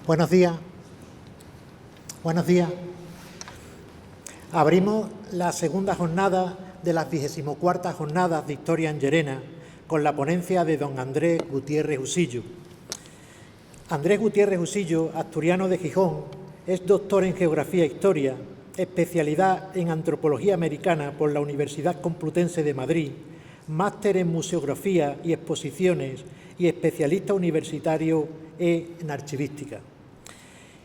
Buenos días. Buenos días. Abrimos la segunda jornada de las 24 jornadas de Historia en Llerena con la ponencia de don Andrés Gutiérrez Usillo. Andrés Gutiérrez Usillo, asturiano de Gijón, es doctor en Geografía e Historia, especialidad en Antropología Americana por la Universidad Complutense de Madrid, máster en Museografía y Exposiciones y especialista universitario en Archivística.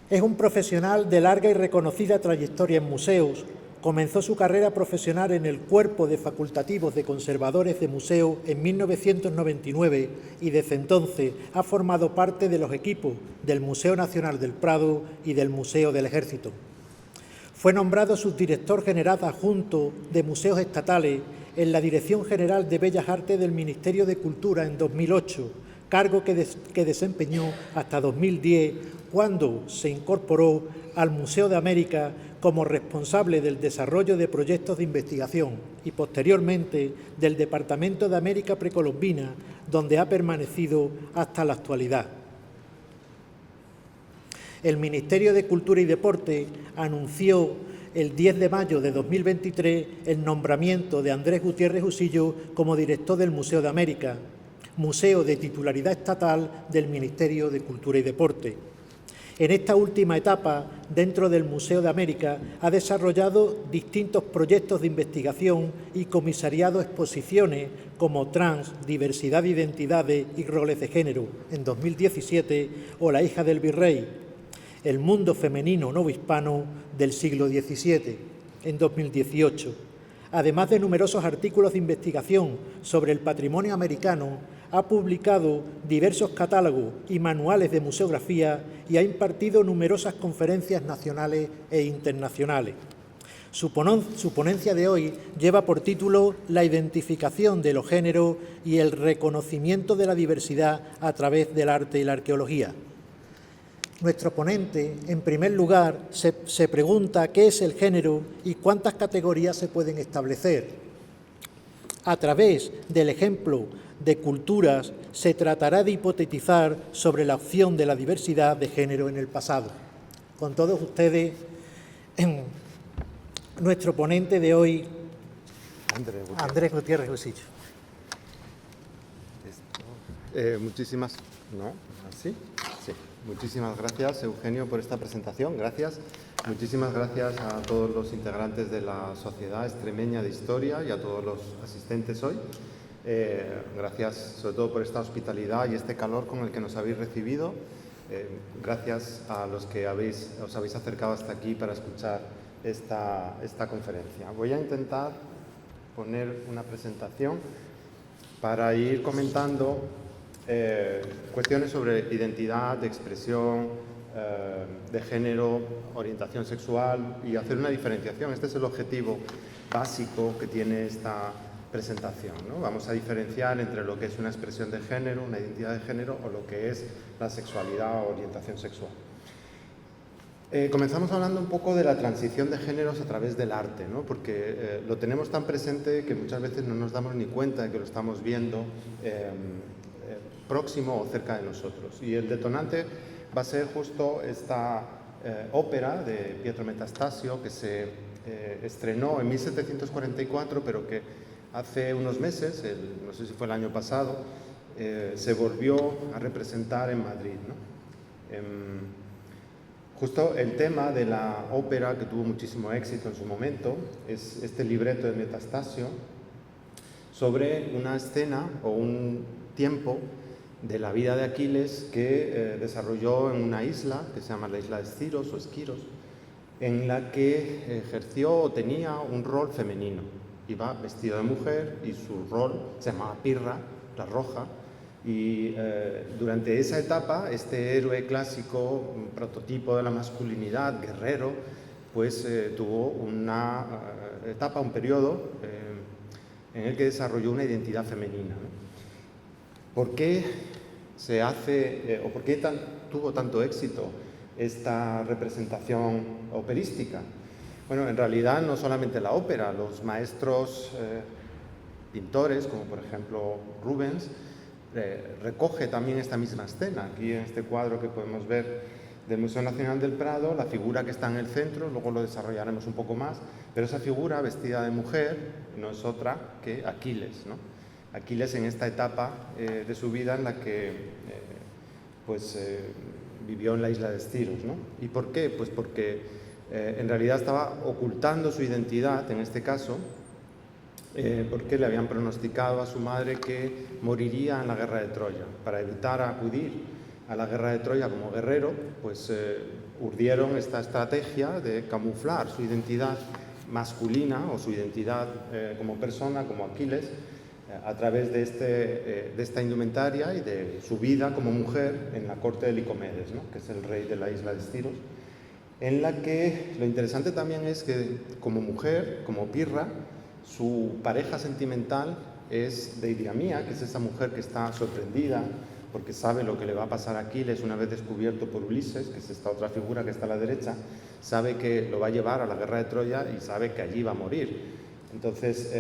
Es un profesional de larga y reconocida trayectoria en museos. Comenzó su carrera profesional en el Cuerpo de Facultativos de Conservadores de Museos en 1999 y desde entonces ha formado parte de los equipos del Museo Nacional del Prado y del Museo del Ejército. Fue nombrado subdirector general adjunto de Museos Estatales en la Dirección General de Bellas Artes del Ministerio de Cultura en 2008, cargo que desempeñó hasta 2010, cuando se incorporó al Museo de América como responsable del desarrollo de proyectos de investigación y posteriormente del Departamento de América Precolombina, donde ha permanecido hasta la actualidad. El Ministerio de Cultura y Deporte anunció el 10 de mayo de 2023 el nombramiento de Andrés Gutiérrez Usillo como director del Museo de América, museo de titularidad estatal del Ministerio de Cultura y Deporte. En esta última etapa, dentro del Museo de América, ha desarrollado distintos proyectos de investigación y comisariado exposiciones como Trans, Diversidad de Identidades y Roles de Género en 2017 o La hija del virrey, El mundo femenino novohispano del siglo XVII en 2018. Además de numerosos artículos de investigación sobre el patrimonio americano, ha publicado diversos catálogos y manuales de museografía y ha impartido numerosas conferencias nacionales e internacionales. Su ponencia de hoy lleva por título La identificación de los géneros y el reconocimiento de la diversidad a través del arte y la arqueología. Nuestro ponente, en primer lugar, se pregunta qué es el género y cuántas categorías se pueden establecer. A través del ejemplo de culturas se tratará de hipotetizar sobre la opción de la diversidad de género en el pasado. Con todos ustedes, nuestro ponente de hoy, Andrés Gutiérrez Usillo. Muchísimas gracias, Eugenio, por esta presentación. Gracias. Muchísimas gracias a todos los integrantes de la Sociedad Extremeña de Historia y a todos los asistentes hoy. Gracias sobre todo por esta hospitalidad y este calor con el que nos habéis recibido. Gracias a los que os habéis acercado hasta aquí para escuchar esta conferencia. Voy a intentar poner una presentación para ir comentando cuestiones sobre identidad, de expresión, de género, orientación sexual y hacer una diferenciación. Este es el objetivo básico que tiene esta presentación, ¿no? Vamos a diferenciar entre lo que es una expresión de género, una identidad de género o lo que es la sexualidad o orientación sexual. Comenzamos hablando un poco de la transición de géneros a través del arte, ¿no? Porque lo tenemos tan presente que muchas veces no nos damos ni cuenta de que lo estamos viendo próximo o cerca de nosotros. Y el detonante va a ser justo esta ópera de Pietro Metastasio que se estrenó en 1744, pero que hace unos meses, no sé si fue el año pasado, se volvió a representar en Madrid, ¿no? Justo el tema de la ópera, que tuvo muchísimo éxito en su momento, es este libreto de Metastasio sobre una escena o un tiempo de la vida de Aquiles que desarrolló en una isla que se llama la isla de Esciros o Esquiros, en la que ejerció o tenía un rol femenino. Iba vestido de mujer y su rol se llamaba Pirra, la roja, y durante esa etapa este héroe clásico, un prototipo de la masculinidad, guerrero, pues tuvo una etapa, un periodo en el que desarrolló una identidad femenina, ¿no? ¿Por qué se hace o por qué tuvo tanto éxito esta representación operística? Bueno, en realidad no solamente la ópera, los maestros pintores, como por ejemplo Rubens, recoge también esta misma escena. Aquí en este cuadro que podemos ver del Museo Nacional del Prado, la figura que está en el centro, luego lo desarrollaremos un poco más, pero esa figura vestida de mujer no es otra que Aquiles, ¿no? Aquiles en esta etapa de su vida en la que vivió en la isla de Estiros, ¿no? ¿Y por qué? Pues porque en realidad estaba ocultando su identidad, en este caso, porque le habían pronosticado a su madre que moriría en la guerra de Troya. Para evitar acudir a la guerra de Troya como guerrero, pues urdieron esta estrategia de camuflar su identidad masculina o su identidad como persona, como Aquiles, a través de esta indumentaria y de su vida como mujer en la corte de Licomedes, ¿no? Que es el rey de la isla de Estiros, en la que lo interesante también es que como mujer, como Pirra, su pareja sentimental es Deidiamía, que es esa mujer que está sorprendida porque sabe lo que le va a pasar a Aquiles una vez descubierto por Ulises, que es esta otra figura que está a la derecha, sabe que lo va a llevar a la guerra de Troya y sabe que allí va a morir. Entonces,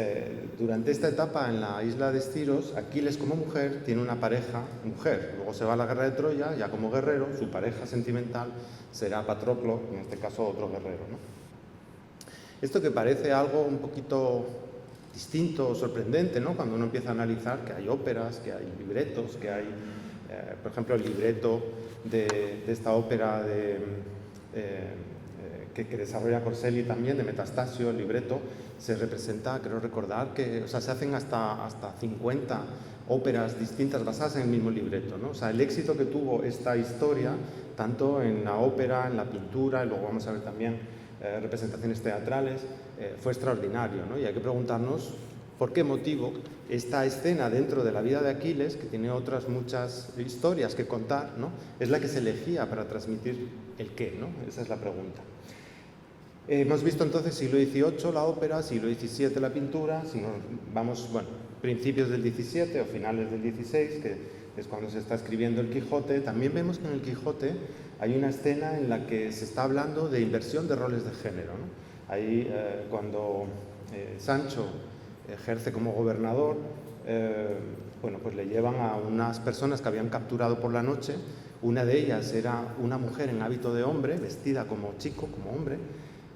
durante esta etapa en la isla de Estiros, Aquiles como mujer tiene una pareja mujer. Luego se va a la guerra de Troya, ya como guerrero, su pareja sentimental será Patroclo, en este caso otro guerrero, ¿no? Esto que parece algo un poquito distinto o sorprendente, ¿no? Cuando uno empieza a analizar que hay óperas, que hay libretos, que hay, por ejemplo, el libreto de esta ópera que desarrolla Corselli también, de Metastasio, el libreto, se representa, creo recordar, que se hacen hasta 50 óperas distintas basadas en el mismo libreto, ¿no? O sea, el éxito que tuvo esta historia, tanto en la ópera, en la pintura, y luego vamos a ver también representaciones teatrales, fue extraordinario, ¿no? Y hay que preguntarnos por qué motivo esta escena dentro de la vida de Aquiles, que tiene otras muchas historias que contar, ¿no? Es la que se elegía para transmitir el qué, ¿no? Esa es la pregunta. Hemos visto entonces siglo XVIII la ópera, siglo XVII la pintura, si nos vamos, principios del XVII o finales del XVI, que es cuando se está escribiendo el Quijote. También vemos que en el Quijote hay una escena en la que se está hablando de inversión de roles de género, ¿no? Ahí cuando Sancho ejerce como gobernador, pues le llevan a unas personas que habían capturado por la noche. Una de ellas era una mujer en hábito de hombre, vestida como chico, como hombre,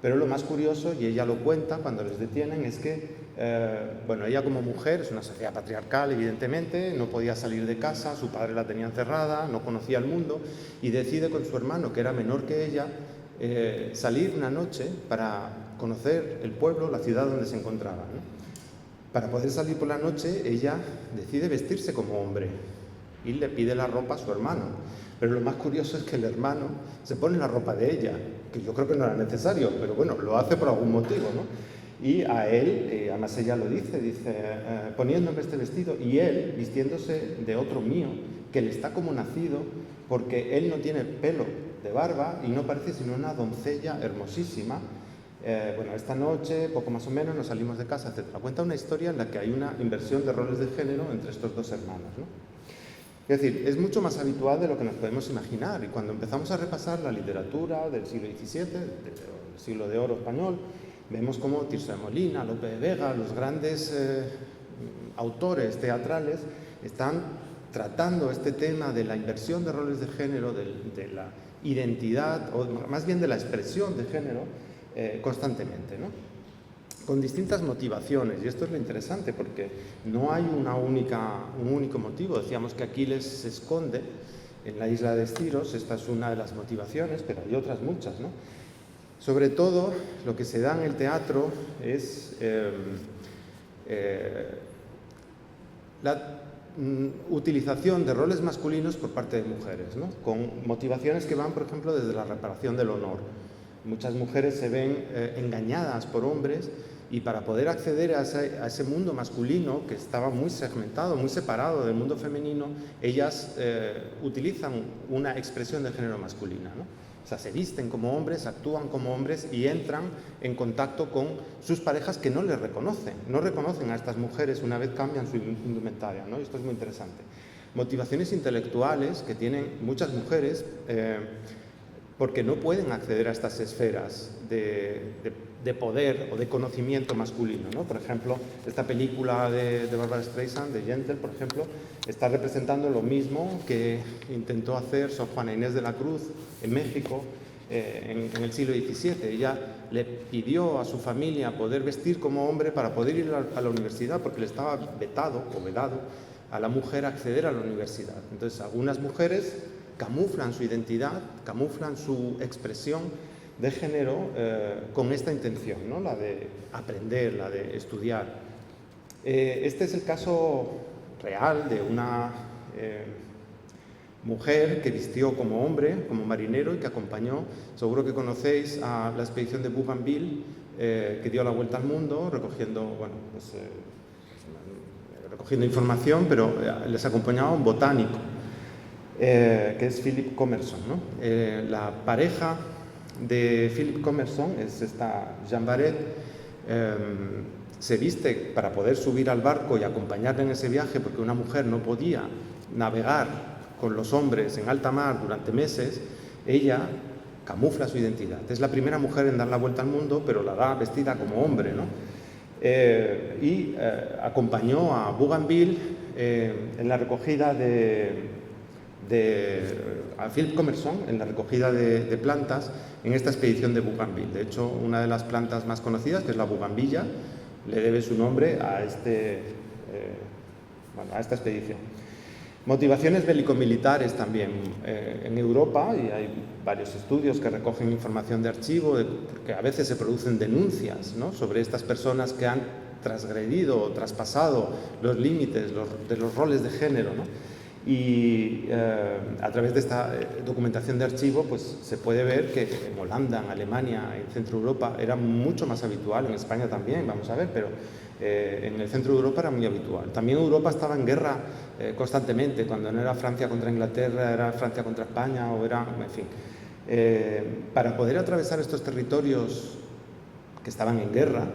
pero lo más curioso, y ella lo cuenta cuando les detienen, es que ella como mujer, es una sociedad patriarcal evidentemente, no podía salir de casa, su padre la tenía encerrada, no conocía el mundo, y decide con su hermano, que era menor que ella, salir una noche para conocer el pueblo, la ciudad donde se encontraba, ¿no? Para poder salir por la noche, ella decide vestirse como hombre y le pide la ropa a su hermano. Pero lo más curioso es que el hermano se pone la ropa de ella, que yo creo que no era necesario, pero bueno, lo hace por algún motivo, ¿no? Y a él, además ella lo dice, poniéndome este vestido, y él vistiéndose de otro mío, que le está como nacido, porque él no tiene pelo de barba y no parece sino una doncella hermosísima. Esta noche, poco más o menos, nos salimos de casa, etc. Cuenta una historia en la que hay una inversión de roles de género entre estos dos hermanos, ¿no? Es decir, es mucho más habitual de lo que nos podemos imaginar, y cuando empezamos a repasar la literatura del siglo XVII, del siglo de oro español, vemos como Tirso de Molina, Lope de Vega, los grandes autores teatrales están tratando este tema de la inversión de roles de género, de la identidad, o más bien de la expresión de género, constantemente, ¿no? Con distintas motivaciones, y esto es lo interesante porque no hay un único motivo. Decíamos que Aquiles se esconde en la isla de Estiros, esta es una de las motivaciones, pero hay otras muchas, ¿no? Sobre todo, lo que se da en el teatro es la utilización de roles masculinos por parte de mujeres, ¿no? Con motivaciones que van, por ejemplo, desde la reparación del honor. Muchas mujeres se ven engañadas por hombres, y para poder acceder a ese mundo masculino que estaba muy segmentado, muy separado del mundo femenino, ellas utilizan una expresión de género masculina, ¿no? O sea, se visten como hombres, actúan como hombres y entran en contacto con sus parejas que no les reconocen. No reconocen a estas mujeres una vez cambian su indumentaria, ¿no? Y esto es muy interesante. Motivaciones intelectuales que tienen muchas mujeres porque no pueden acceder a estas esferas de de poder o de conocimiento masculino, ¿no? Por ejemplo, esta película de Barbra Streisand, de Yentl, por ejemplo, está representando lo mismo que intentó hacer Sor Juana Inés de la Cruz en México en el siglo XVII. Ella le pidió a su familia poder vestir como hombre para poder ir a la universidad, porque le estaba vetado o vedado a la mujer acceder a la universidad. Entonces, algunas mujeres camuflan su identidad, camuflan su expresión de género con esta intención, ¿no? La de aprender, la de estudiar. Este es el caso real de una mujer que vistió como hombre, como marinero, y que acompañó, seguro que conocéis, a la expedición de Bougainville, que dio la vuelta al mundo recogiendo, bueno, pues, recogiendo información, pero les acompañaba un botánico, que es Philip Commerson, ¿no? La pareja de Philip Commerson es esta Jeanne Barret. Se viste para poder subir al barco y acompañarle en ese viaje, porque una mujer no podía navegar con los hombres en alta mar durante meses. Ella camufla su identidad. Es la primera mujer en dar la vuelta al mundo, pero la da vestida como hombre, ¿no? Acompañó a Bougainville en la recogida a Philip Commerson en la recogida de plantas en esta expedición de Bougainville. De hecho, una de las plantas más conocidas, que es la bugambilla, le debe su nombre a esta expedición. Motivaciones bélico-militares también en Europa, y hay varios estudios que recogen información de archivo, porque a veces se producen denuncias, ¿no?, sobre estas personas que han transgredido o traspasado los límites de los roles de género, ¿no? Y a través de esta documentación de archivo, pues se puede ver que en Holanda, en Alemania, en Centro Europa era mucho más habitual, en España también, vamos a ver, pero en el centro de Europa era muy habitual. También Europa estaba en guerra constantemente, cuando no era Francia contra Inglaterra, era Francia contra España, o era, en fin. Para poder atravesar estos territorios que estaban en guerra,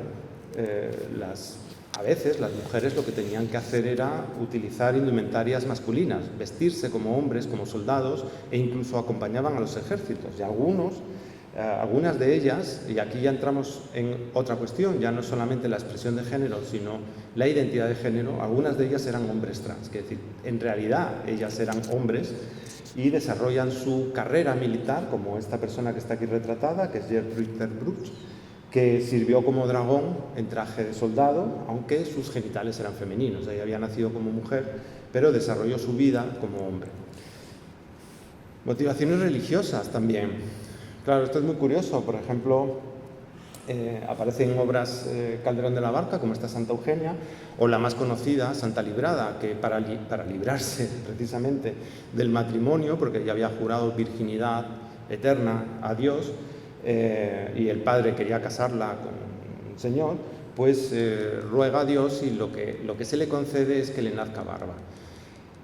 a veces las mujeres lo que tenían que hacer era utilizar indumentarias masculinas, vestirse como hombres, como soldados, e incluso acompañaban a los ejércitos. Y algunas de ellas, y aquí ya entramos en otra cuestión, ya no solamente la expresión de género, sino la identidad de género, algunas de ellas eran hombres trans, es decir, en realidad ellas eran hombres y desarrollan su carrera militar, como esta persona que está aquí retratada, que es Gertrude ter Bruch, que sirvió como dragón en traje de soldado, aunque sus genitales eran femeninos. Ella había nacido como mujer, pero desarrolló su vida como hombre. Motivaciones religiosas también. Claro, esto es muy curioso. Por ejemplo, aparecen obras Calderón de la Barca, como esta Santa Eugenia, o la más conocida, Santa Librada, que para librarse precisamente del matrimonio, porque ella había jurado virginidad eterna a Dios, y el padre quería casarla con un señor, pues ruega a Dios, y lo que se le concede es que le nazca barba.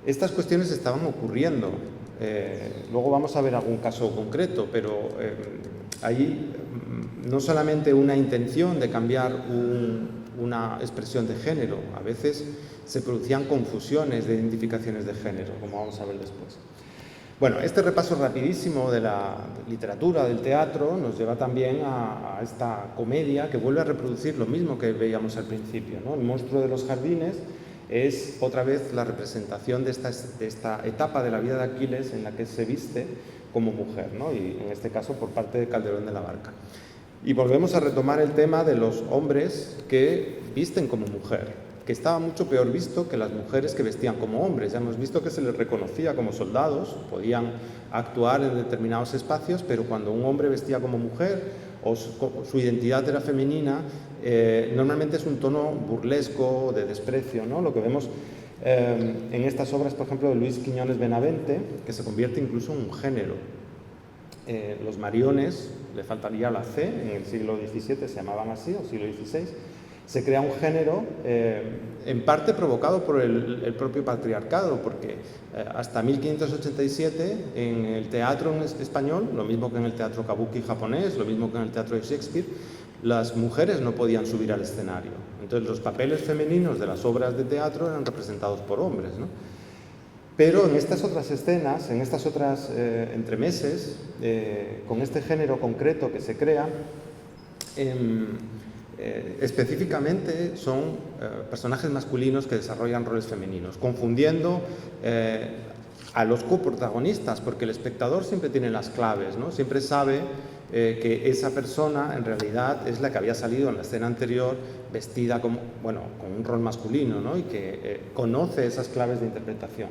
Estas cuestiones estaban ocurriendo. Luego vamos a ver algún caso concreto, pero hay no solamente una intención de cambiar una expresión de género, a veces se producían confusiones de identificaciones de género, como vamos a ver después. Bueno, este repaso rapidísimo de la literatura, del teatro, nos lleva también a esta comedia que vuelve a reproducir lo mismo que veíamos al principio, ¿no? El monstruo de los jardines es otra vez la representación de esta etapa de la vida de Aquiles en la que se viste como mujer, ¿no? Y en este caso por parte de Calderón de la Barca. Y volvemos a retomar el tema de los hombres que visten como mujer, que estaba mucho peor visto que las mujeres que vestían como hombres. Ya hemos visto que se les reconocía como soldados, podían actuar en determinados espacios, pero cuando un hombre vestía como mujer o su identidad era femenina, normalmente es un tono burlesco, de desprecio, ¿no? Lo que vemos en estas obras, por ejemplo, de Luis Quiñones Benavente, que se convierte incluso en un género. Los mariones, le faltaría la C, en el siglo XVII se llamaban así, o siglo XVI, se crea un género en parte provocado por el propio patriarcado, porque hasta 1587 en el teatro español, lo mismo que en el teatro kabuki japonés, lo mismo que en el teatro de Shakespeare, las mujeres no podían subir al escenario. Entonces los papeles femeninos de las obras de teatro eran representados por hombres, ¿no? Pero en estas otras escenas, en estas otras entremeses, con este género concreto que se crea, específicamente son personajes masculinos que desarrollan roles femeninos, confundiendo a los coprotagonistas, porque el espectador siempre tiene las claves, ¿no? Siempre sabe que esa persona en realidad es la que había salido en la escena anterior vestida como, bueno, con un rol masculino, ¿no? Y que conoce esas claves de interpretación.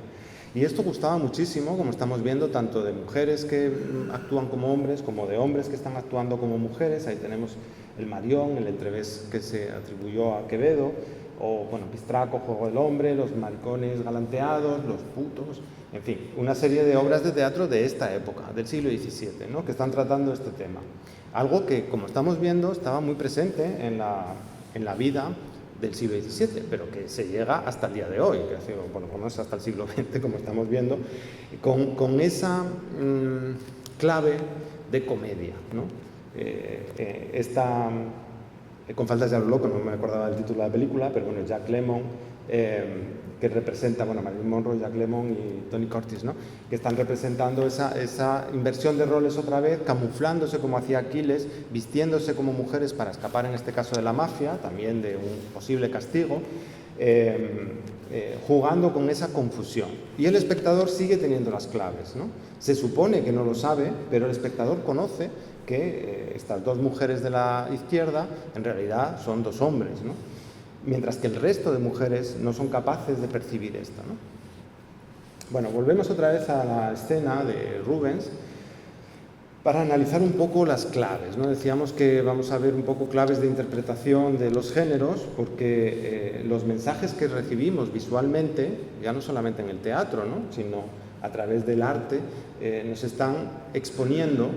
Y esto gustaba muchísimo, como estamos viendo, tanto de mujeres que actúan como hombres, como de hombres que están actuando como mujeres. Ahí tenemos el Marión, el entrevés que se atribuyó a Quevedo, o, bueno, Pistraco, Juego del Hombre, Los maricones galanteados, Los putos, en fin, una serie de obras de teatro de esta época, del siglo XVII, ¿no? Que están tratando este tema. Algo que, como estamos viendo, estaba muy presente en la vida del siglo XVII, pero que se llega hasta el día de hoy, que ha sido, bueno, por lo menos hasta el siglo XX, como estamos viendo, con esa clave de comedia, ¿no? Con Faldas de Loco, no me acordaba del título de la película, pero bueno, Jack Lemmon, que representa, bueno, Marilyn Monroe, Jack Lemmon y Tony Curtis, ¿no? Que están representando esa inversión de roles otra vez, camuflándose como hacía Aquiles, vistiéndose como mujeres para escapar, en este caso, de la mafia, también de un posible castigo, jugando con esa confusión. Y el espectador sigue teniendo las claves, ¿no? Se supone que no lo sabe, pero el espectador conoce que estas dos mujeres de la izquierda en realidad son dos hombres, ¿no? Mientras que el resto de mujeres no son capaces de percibir esto, ¿no? Bueno, volvemos otra vez a la escena de Rubens para analizar un poco las claves, ¿no? Decíamos que vamos a ver un poco claves de interpretación de los géneros, porque los mensajes que recibimos visualmente, ya no solamente en el teatro, ¿no? Sino a través del arte, nos están exponiendo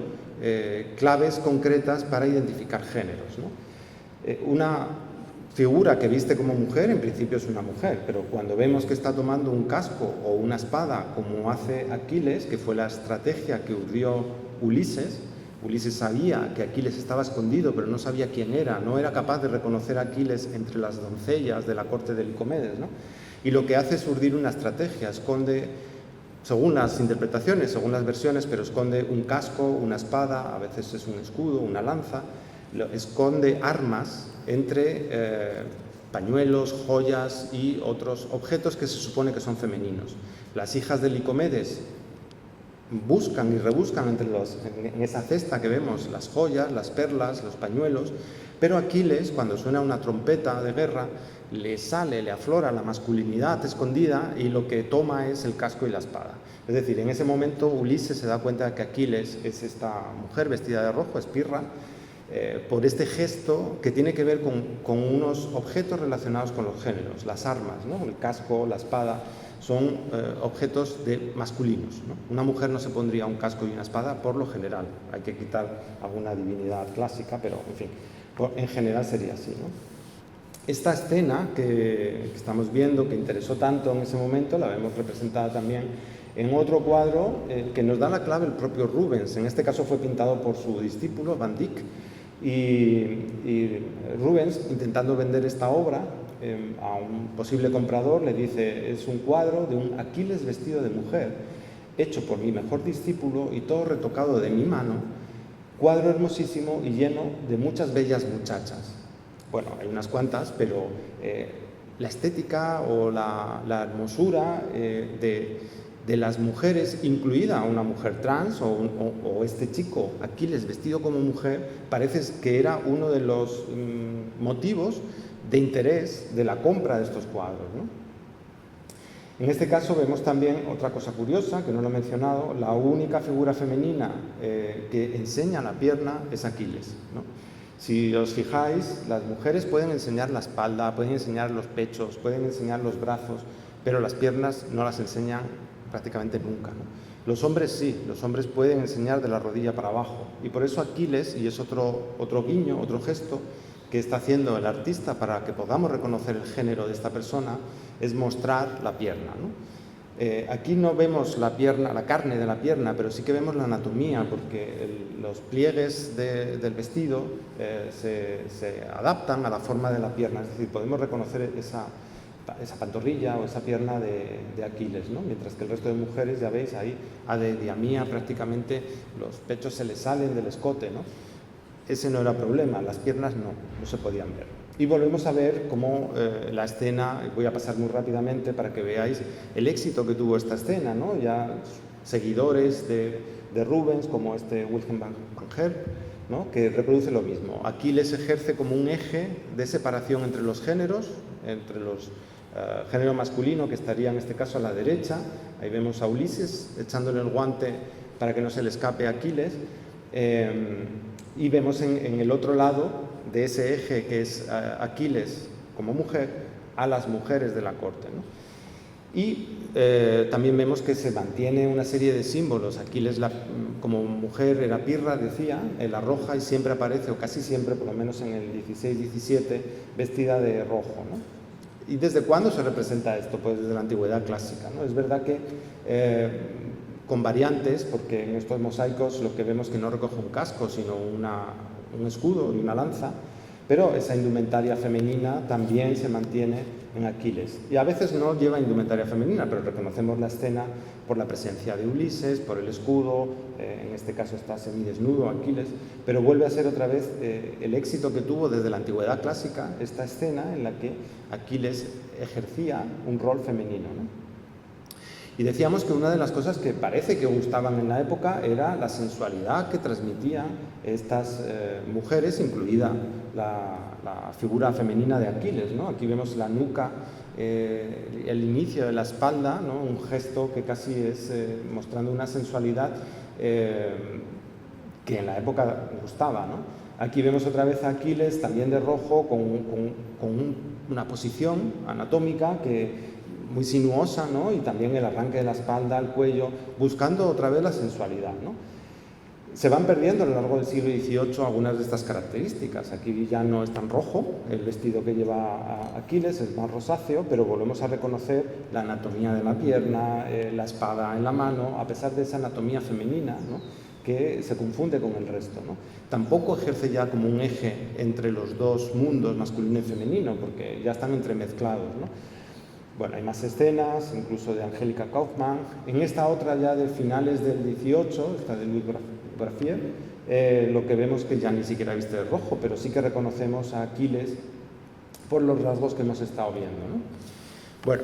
claves concretas para identificar géneros, ¿no? Una figura que viste como mujer, en principio es una mujer, pero cuando vemos que está tomando un casco o una espada, como hace Aquiles, que fue la estrategia que urdió Ulises, Ulises sabía que Aquiles estaba escondido, pero no sabía quién era, no era capaz de reconocer a Aquiles entre las doncellas de la corte de Licomedes, ¿no? Y lo que hace es urdir una estrategia, esconde, según las interpretaciones, según las versiones, pero esconde un casco, una espada, a veces es un escudo, una lanza, esconde armas entre pañuelos, joyas y otros objetos que se supone que son femeninos. Las hijas de Licomedes buscan y rebuscan en esa cesta que vemos las joyas, las perlas, los pañuelos, pero Aquiles, cuando suena una trompeta de guerra, le aflora la masculinidad escondida y lo que toma es el casco y la espada. Es decir, en ese momento Ulises se da cuenta de que Aquiles es esta mujer vestida de rojo, Espirra, por este gesto que tiene que ver con unos objetos relacionados con los géneros, las armas, ¿no? El casco, la espada, son objetos masculinos, ¿no? Una mujer no se pondría un casco y una espada por lo general, hay que quitar alguna divinidad clásica, pero en fin, en general sería así, ¿no? Esta escena que estamos viendo, que interesó tanto en ese momento, la vemos representada también en otro cuadro que nos da la clave el propio Rubens. En este caso fue pintado por su discípulo, Van Dyck, y Rubens, intentando vender esta obra a un posible comprador, le dice: es un cuadro de un Aquiles vestido de mujer, hecho por mi mejor discípulo y todo retocado de mi mano, cuadro hermosísimo y lleno de muchas bellas muchachas. Bueno, hay unas cuantas, pero la estética o la hermosura de las mujeres, incluida una mujer trans o este chico Aquiles vestido como mujer, parece que era uno de los motivos de interés de la compra de estos cuadros, ¿no? En este caso vemos también otra cosa curiosa, que no lo he mencionado: la única figura femenina que enseña la pierna es Aquiles, ¿no? Si os fijáis, las mujeres pueden enseñar la espalda, pueden enseñar los pechos, pueden enseñar los brazos, pero las piernas no las enseñan prácticamente nunca, ¿no? Los hombres sí, los hombres pueden enseñar de la rodilla para abajo, y por eso Aquiles, y es otro guiño, otro gesto que está haciendo el artista para que podamos reconocer el género de esta persona, es mostrar la pierna, ¿no? Aquí no vemos la pierna, la carne de la pierna, pero sí que vemos la anatomía, porque los pliegues del vestido se adaptan a la forma de la pierna, es decir, podemos reconocer esa pantorrilla o esa pierna de Aquiles, ¿no? Mientras que el resto de mujeres, ya veis, ahí a de diamía prácticamente los pechos se les salen del escote, ¿no? ese no era problema, las piernas no se podían ver. Y volvemos a ver cómo la escena, voy a pasar muy rápidamente para que veáis el éxito que tuvo esta escena, ¿no? Ya seguidores de Rubens, como Wilhelm van Herp, ¿no? Que reproduce lo mismo. Aquiles ejerce como un eje de separación entre los géneros, entre los género masculino, que estaría en este caso a la derecha. Ahí vemos a Ulises echándole el guante para que no se le escape a Aquiles. Y vemos en el otro lado de ese eje, que es Aquiles como mujer, a las mujeres de la corte, ¿no? Y también vemos que se mantiene una serie de símbolos. Aquiles como mujer era Pirra, decía, la roja, y siempre aparece, o casi siempre, por lo menos en el 16-17, vestida de rojo, ¿no? ¿Y desde cuándo se representa esto? Pues desde la antigüedad clásica, ¿no? Es verdad que con variantes, porque en estos mosaicos lo que vemos es que no recoge un casco, sino un escudo y una lanza, pero esa indumentaria femenina también se mantiene en Aquiles. Y a veces no lleva indumentaria femenina, pero reconocemos la escena por la presencia de Ulises, por el escudo, en este caso está semidesnudo Aquiles, pero vuelve a ser otra vez el éxito que tuvo desde la antigüedad clásica esta escena en la que Aquiles ejercía un rol femenino, ¿no? Y decíamos que una de las cosas que parece que gustaban en la época era la sensualidad que transmitían estas mujeres, incluida la figura femenina de Aquiles, ¿no? Aquí vemos la nuca, el inicio de la espalda, ¿no? Un gesto que casi es mostrando una sensualidad que en la época gustaba, ¿no? Aquí vemos otra vez a Aquiles, también de rojo, con una posición anatómica muy sinuosa, ¿no? Y también el arranque de la espalda, el cuello, buscando otra vez la sensualidad, ¿no? Se van perdiendo a lo largo del siglo XVIII algunas de estas características. Aquí ya no es tan rojo el vestido que lleva Aquiles, es más rosáceo, pero volvemos a reconocer la anatomía de la pierna, la espada en la mano, a pesar de esa anatomía femenina, ¿no? Que se confunde con el resto, ¿no? Tampoco ejerce ya como un eje entre los dos mundos, masculino y femenino, porque ya están entremezclados, ¿no? Bueno, hay más escenas, incluso de Angélica Kauffmann. En esta otra ya de finales del 18, esta de Louis Graffier, lo que vemos que ya ni siquiera viste de rojo, pero sí que reconocemos a Aquiles por los rasgos que hemos estado viendo, ¿no? Bueno,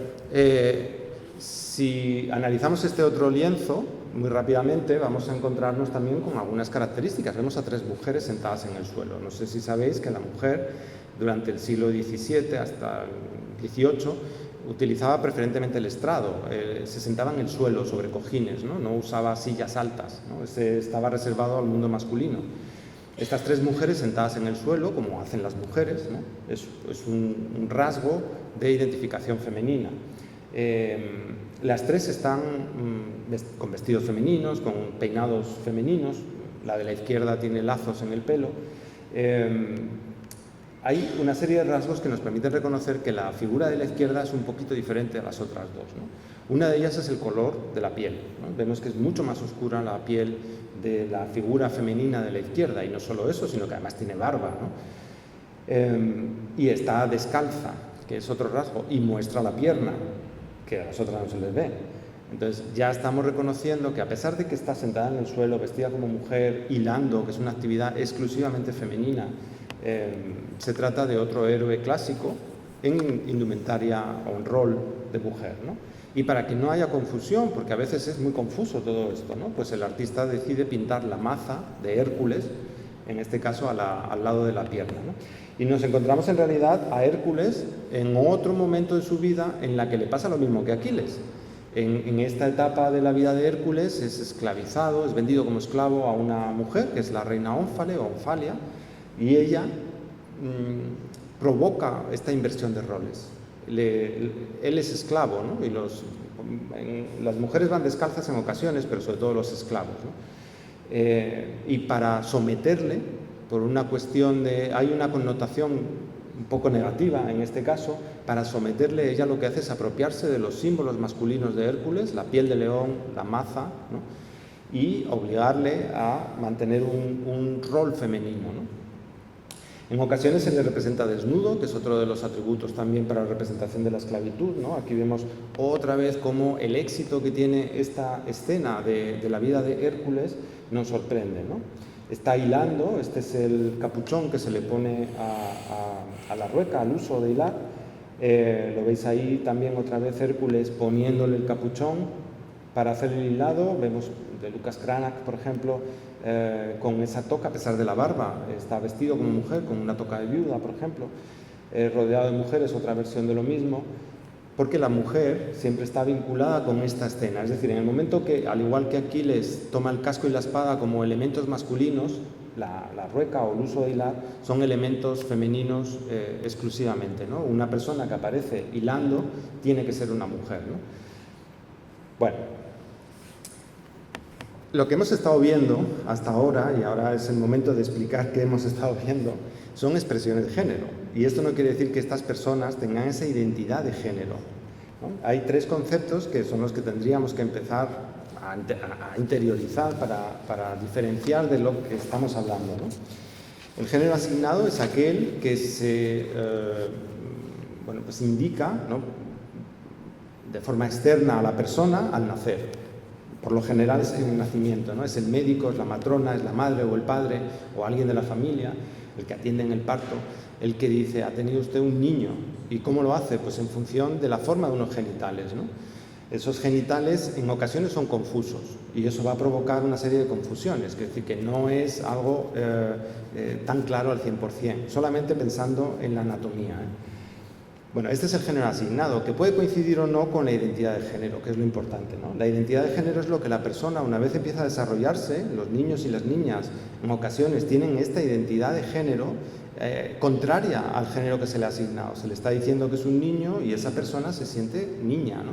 si analizamos este otro lienzo, muy rápidamente vamos a encontrarnos también con algunas características. Vemos a tres mujeres sentadas en el suelo. No sé si sabéis que la mujer, durante el siglo XVII hasta el XVIII, utilizaba preferentemente el estrado, se sentaba en el suelo sobre cojines, no usaba sillas altas, ¿no? Estaba reservado al mundo masculino. Estas tres mujeres sentadas en el suelo, como hacen las mujeres, ¿no? Es un rasgo de identificación femenina. Las tres están con vestidos femeninos, con peinados femeninos. La de la izquierda tiene lazos en el pelo. Hay una serie de rasgos que nos permiten reconocer que la figura de la izquierda es un poquito diferente a las otras dos, ¿no? Una de ellas es el color de la piel, ¿no? Vemos que es mucho más oscura la piel de la figura femenina de la izquierda, y no solo eso, sino que además tiene barba, ¿no? Y está descalza, que es otro rasgo, y muestra la pierna, que a las otras no se les ve. Entonces ya estamos reconociendo que, a pesar de que está sentada en el suelo, vestida como mujer, hilando, que es una actividad exclusivamente femenina, se trata de otro héroe clásico en indumentaria o en rol de mujer, ¿no? Y para que no haya confusión, porque a veces es muy confuso todo esto, ¿no? Pues el artista decide pintar la maza de Hércules, en este caso al lado de la pierna, ¿no? Y nos encontramos en realidad a Hércules en otro momento de su vida en la que le pasa lo mismo que a Aquiles. En esta etapa de la vida de Hércules es esclavizado, es vendido como esclavo a una mujer, que es la reina Ónfale o Onfalia, y ella provoca esta inversión de roles. Él es esclavo, ¿no? Y las mujeres van descalzas en ocasiones, pero sobre todo los esclavos, ¿no? Y para someterle, por una cuestión hay una connotación un poco negativa en este caso, para someterle, ella lo que hace es apropiarse de los símbolos masculinos de Hércules, la piel de león, la maza, ¿no? Y obligarle a mantener un rol femenino, ¿no? En ocasiones se le representa desnudo, que es otro de los atributos también para la representación de la esclavitud, ¿no? Aquí vemos otra vez cómo el éxito que tiene esta escena de la vida de Hércules nos sorprende, ¿no? está hilando, este es el capuchón que se le pone a la rueca, al uso de hilar. Lo veis ahí también otra vez Hércules poniéndole el capuchón para hacer el hilado. Vemos de Lucas Cranach, por ejemplo, con esa toca, a pesar de la barba, está vestido como mujer, con una toca de viuda, por ejemplo, rodeado de mujeres, otra versión de lo mismo, porque la mujer siempre está vinculada con esta escena. Es decir, en el momento que, al igual que Aquiles toma el casco y la espada como elementos masculinos, la rueca o el uso de hilar son elementos femeninos exclusivamente, ¿no? Una persona que aparece hilando tiene que ser una mujer, ¿no? Bueno, lo que hemos estado viendo hasta ahora, y ahora es el momento de explicar qué hemos estado viendo, son expresiones de género. Y esto no quiere decir que estas personas tengan esa identidad de género, ¿no? Hay tres conceptos que son los que tendríamos que empezar a interiorizar para diferenciar de lo que estamos hablando, ¿no? El género asignado es aquel que se pues indica, ¿no?, de forma externa a la persona al nacer. Por lo general es en el nacimiento, ¿no? Es el médico, es la matrona, es la madre o el padre o alguien de la familia, el que atiende en el parto, el que dice: ha tenido usted un niño. ¿Y cómo lo hace? Pues en función de la forma de unos genitales, ¿no? Esos genitales en ocasiones son confusos y eso va a provocar una serie de confusiones, es decir, que no es algo tan claro al 100%, solamente pensando en la anatomía, ¿eh? Bueno, este es el género asignado, que puede coincidir o no con la identidad de género, que es lo importante, ¿no? La identidad de género es lo que la persona, una vez empieza a desarrollarse, los niños y las niñas en ocasiones tienen esta identidad de género contraria al género que se le ha asignado. Se le está diciendo que es un niño y esa persona se siente niña, ¿no?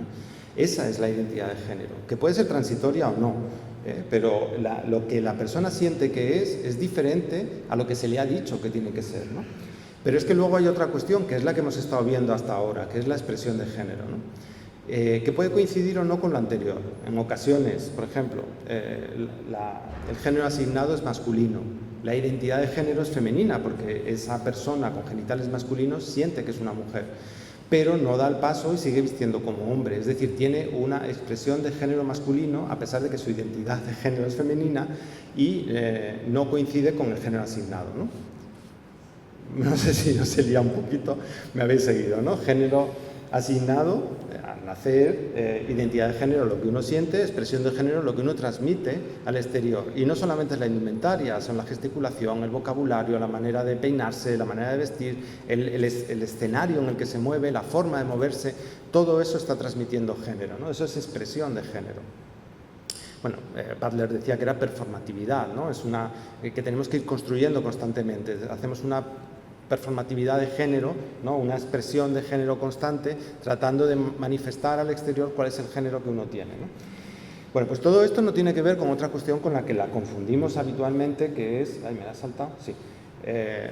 Esa es la identidad de género, que puede ser transitoria o no, pero lo que la persona siente que es diferente a lo que se le ha dicho que tiene que ser, ¿no? Pero es que luego hay otra cuestión, que es la que hemos estado viendo hasta ahora, que es la expresión de género, ¿no? Que puede coincidir o no con lo anterior. En ocasiones, por ejemplo, el género asignado es masculino, la identidad de género es femenina, porque esa persona con genitales masculinos siente que es una mujer, pero no da el paso y sigue vistiendo como hombre, es decir, tiene una expresión de género masculino a pesar de que su identidad de género es femenina y no coincide con el género asignado, ¿no? No sé si os he liado un poquito, me habéis seguido, ¿no? Género asignado, al nacer, identidad de género, lo que uno siente, expresión de género, lo que uno transmite al exterior. Y no solamente es la indumentaria, son la gesticulación, el vocabulario, la manera de peinarse, la manera de vestir, el escenario en el que se mueve, la forma de moverse, todo eso está transmitiendo género, ¿no? Eso es expresión de género. Bueno, Butler decía que era performatividad, ¿no? Es una que tenemos que ir construyendo constantemente. Hacemos una performatividad de género, ¿no? Una expresión de género constante, tratando de manifestar al exterior cuál es el género que uno tiene, ¿no? Bueno, pues todo esto no tiene que ver con otra cuestión con la que la confundimos habitualmente, que es... ¡Ay, me la ha saltado! Sí.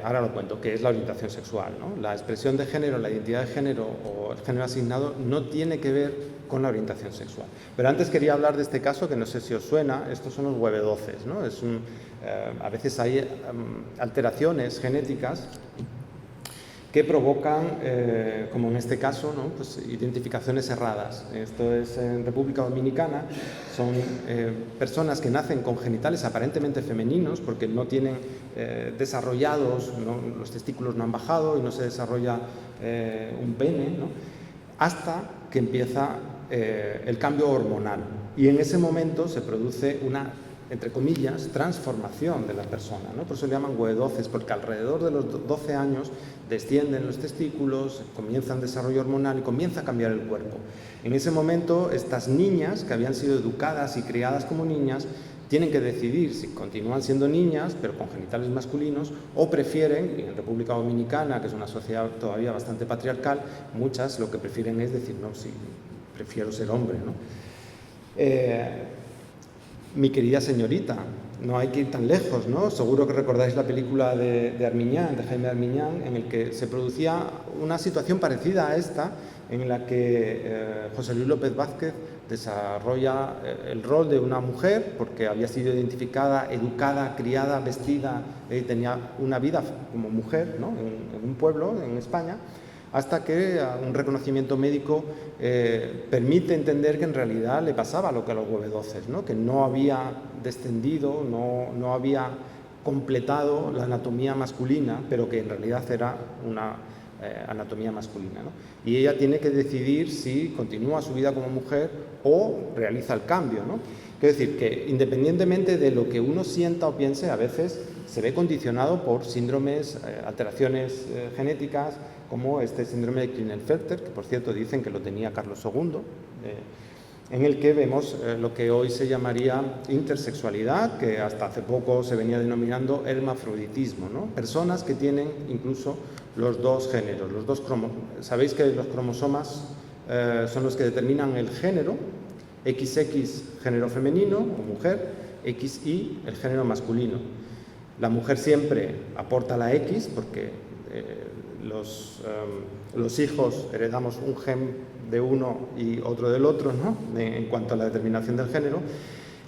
Ahora lo cuento, que es la orientación sexual, ¿no? La expresión de género, la identidad de género o el género asignado no tiene que ver con la orientación sexual. Pero antes quería hablar de este caso que no sé si os suena. Estos son los huevedoces, ¿no? A veces hay alteraciones genéticas que provocan, como en este caso, ¿no?, pues identificaciones erradas. Esto es en República Dominicana. Son personas que nacen con genitales aparentemente femeninos porque no tienen desarrollados, ¿no?, los testículos no han bajado y no se desarrolla un pene, ¿no?, hasta que empieza el cambio hormonal. Y en ese momento se produce una, entre comillas, transformación de la persona, ¿no? Por eso le llaman huevedoces, porque alrededor de los 12 años descienden los testículos, comienza un desarrollo hormonal y comienza a cambiar el cuerpo. En ese momento, estas niñas, que habían sido educadas y criadas como niñas, tienen que decidir si continúan siendo niñas, pero con genitales masculinos, o prefieren, y en República Dominicana, que es una sociedad todavía bastante patriarcal, muchas lo que prefieren es decir, no, sí, prefiero ser hombre, ¿no? Mi querida señorita, no hay que ir tan lejos, ¿no? Seguro que recordáis la película de Armiñán, de Jaime Armiñán, en el que se producía una situación parecida a esta, en la que José Luis López Vázquez desarrolla el rol de una mujer porque había sido identificada, educada, criada, vestida, tenía una vida como mujer, ¿no?, en un pueblo en España, hasta que un reconocimiento médico permite entender que en realidad le pasaba lo que a los huevedoces, ¿no?, que no había descendido, no había completado la anatomía masculina, pero que en realidad era una anatomía masculina, ¿no? Y ella tiene que decidir si continúa su vida como mujer o realiza el cambio, ¿no? Quiero decir que independientemente de lo que uno sienta o piense, a veces se ve condicionado por síndromes, alteraciones genéticas, como este síndrome de Klinefelter, que por cierto dicen que lo tenía Carlos II, en el que vemos lo que hoy se llamaría intersexualidad, que hasta hace poco se venía denominando hermafroditismo, ¿no? Personas que tienen incluso los dos géneros, los dos cromosomas. Sabéis que los cromosomas son los que determinan el género, XX género femenino o mujer, XY el género masculino. La mujer siempre aporta la X porque los hijos heredamos un gen de uno y otro del otro, ¿no? En cuanto a la determinación del género.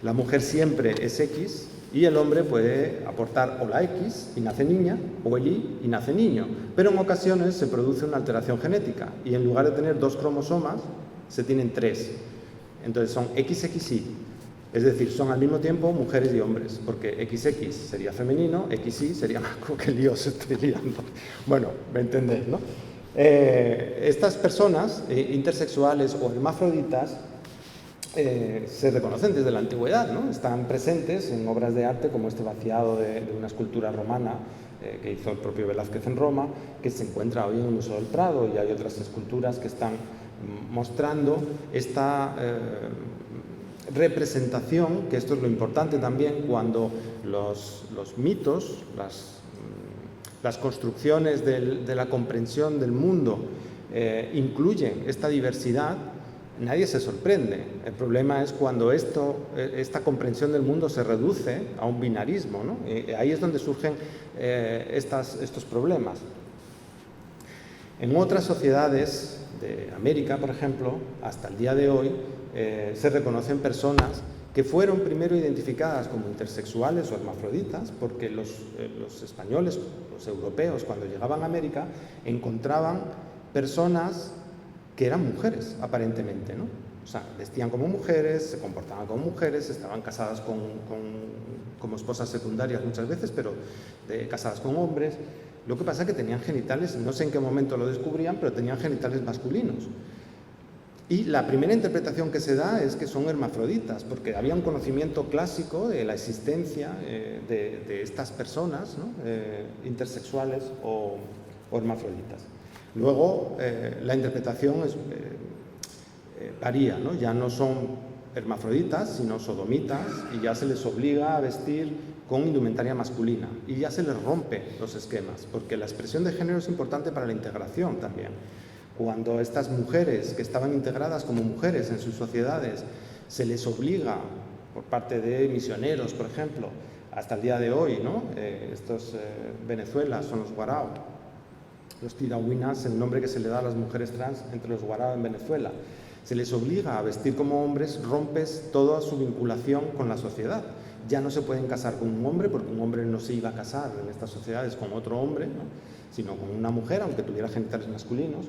La mujer siempre es X y el hombre puede aportar o la X y nace niña o el Y y nace niño, pero en ocasiones se produce una alteración genética y en lugar de tener dos cromosomas se tienen tres. Entonces son XXY, es decir, son al mismo tiempo mujeres y hombres, porque XX sería femenino, XY sería masculino, que lío se estoy liando. Bueno, me entendéis, ¿no? Estas personas intersexuales o hermafroditas se reconocen desde la antigüedad, ¿no? Están presentes en obras de arte como este vaciado de una escultura romana que hizo el propio Velázquez en Roma, que se encuentra hoy en el Museo del Prado, y hay otras esculturas que están mostrando esta representación, que esto es lo importante también cuando los mitos, las construcciones de la comprensión del mundo incluyen esta diversidad. Nadie se sorprende. El problema es cuando esta comprensión del mundo se reduce a un binarismo, ¿no? Ahí es donde surgen estos problemas. En otras sociedades de América, por ejemplo, hasta el día de hoy, se reconocen personas que fueron primero identificadas como intersexuales o hermafroditas, porque los españoles, los europeos, cuando llegaban a América, encontraban personas que eran mujeres, aparentemente, ¿no? O sea, vestían como mujeres, se comportaban como mujeres, estaban casadas como esposas secundarias muchas veces, pero casadas con hombres. Lo que pasa es que tenían genitales, no sé en qué momento lo descubrían, pero tenían genitales masculinos. Y la primera interpretación que se da es que son hermafroditas, porque había un conocimiento clásico de la existencia de estas personas, ¿no? Intersexuales o hermafroditas. Luego, la interpretación varía, ¿no? Ya no son hermafroditas, sino sodomitas, y ya se les obliga a vestir con indumentaria masculina, y ya se les rompe los esquemas, porque la expresión de género es importante para la integración también. Cuando estas mujeres que estaban integradas como mujeres en sus sociedades se les obliga por parte de misioneros, por ejemplo, hasta el día de hoy, ¿no? Venezuela son los guarao, los tirahuinas, el nombre que se le da a las mujeres trans entre los guarao en Venezuela. Se les obliga a vestir como hombres, rompes toda su vinculación con la sociedad. Ya no se pueden casar con un hombre, porque un hombre no se iba a casar en estas sociedades con otro hombre, ¿no? Sino con una mujer, aunque tuviera genitales masculinos.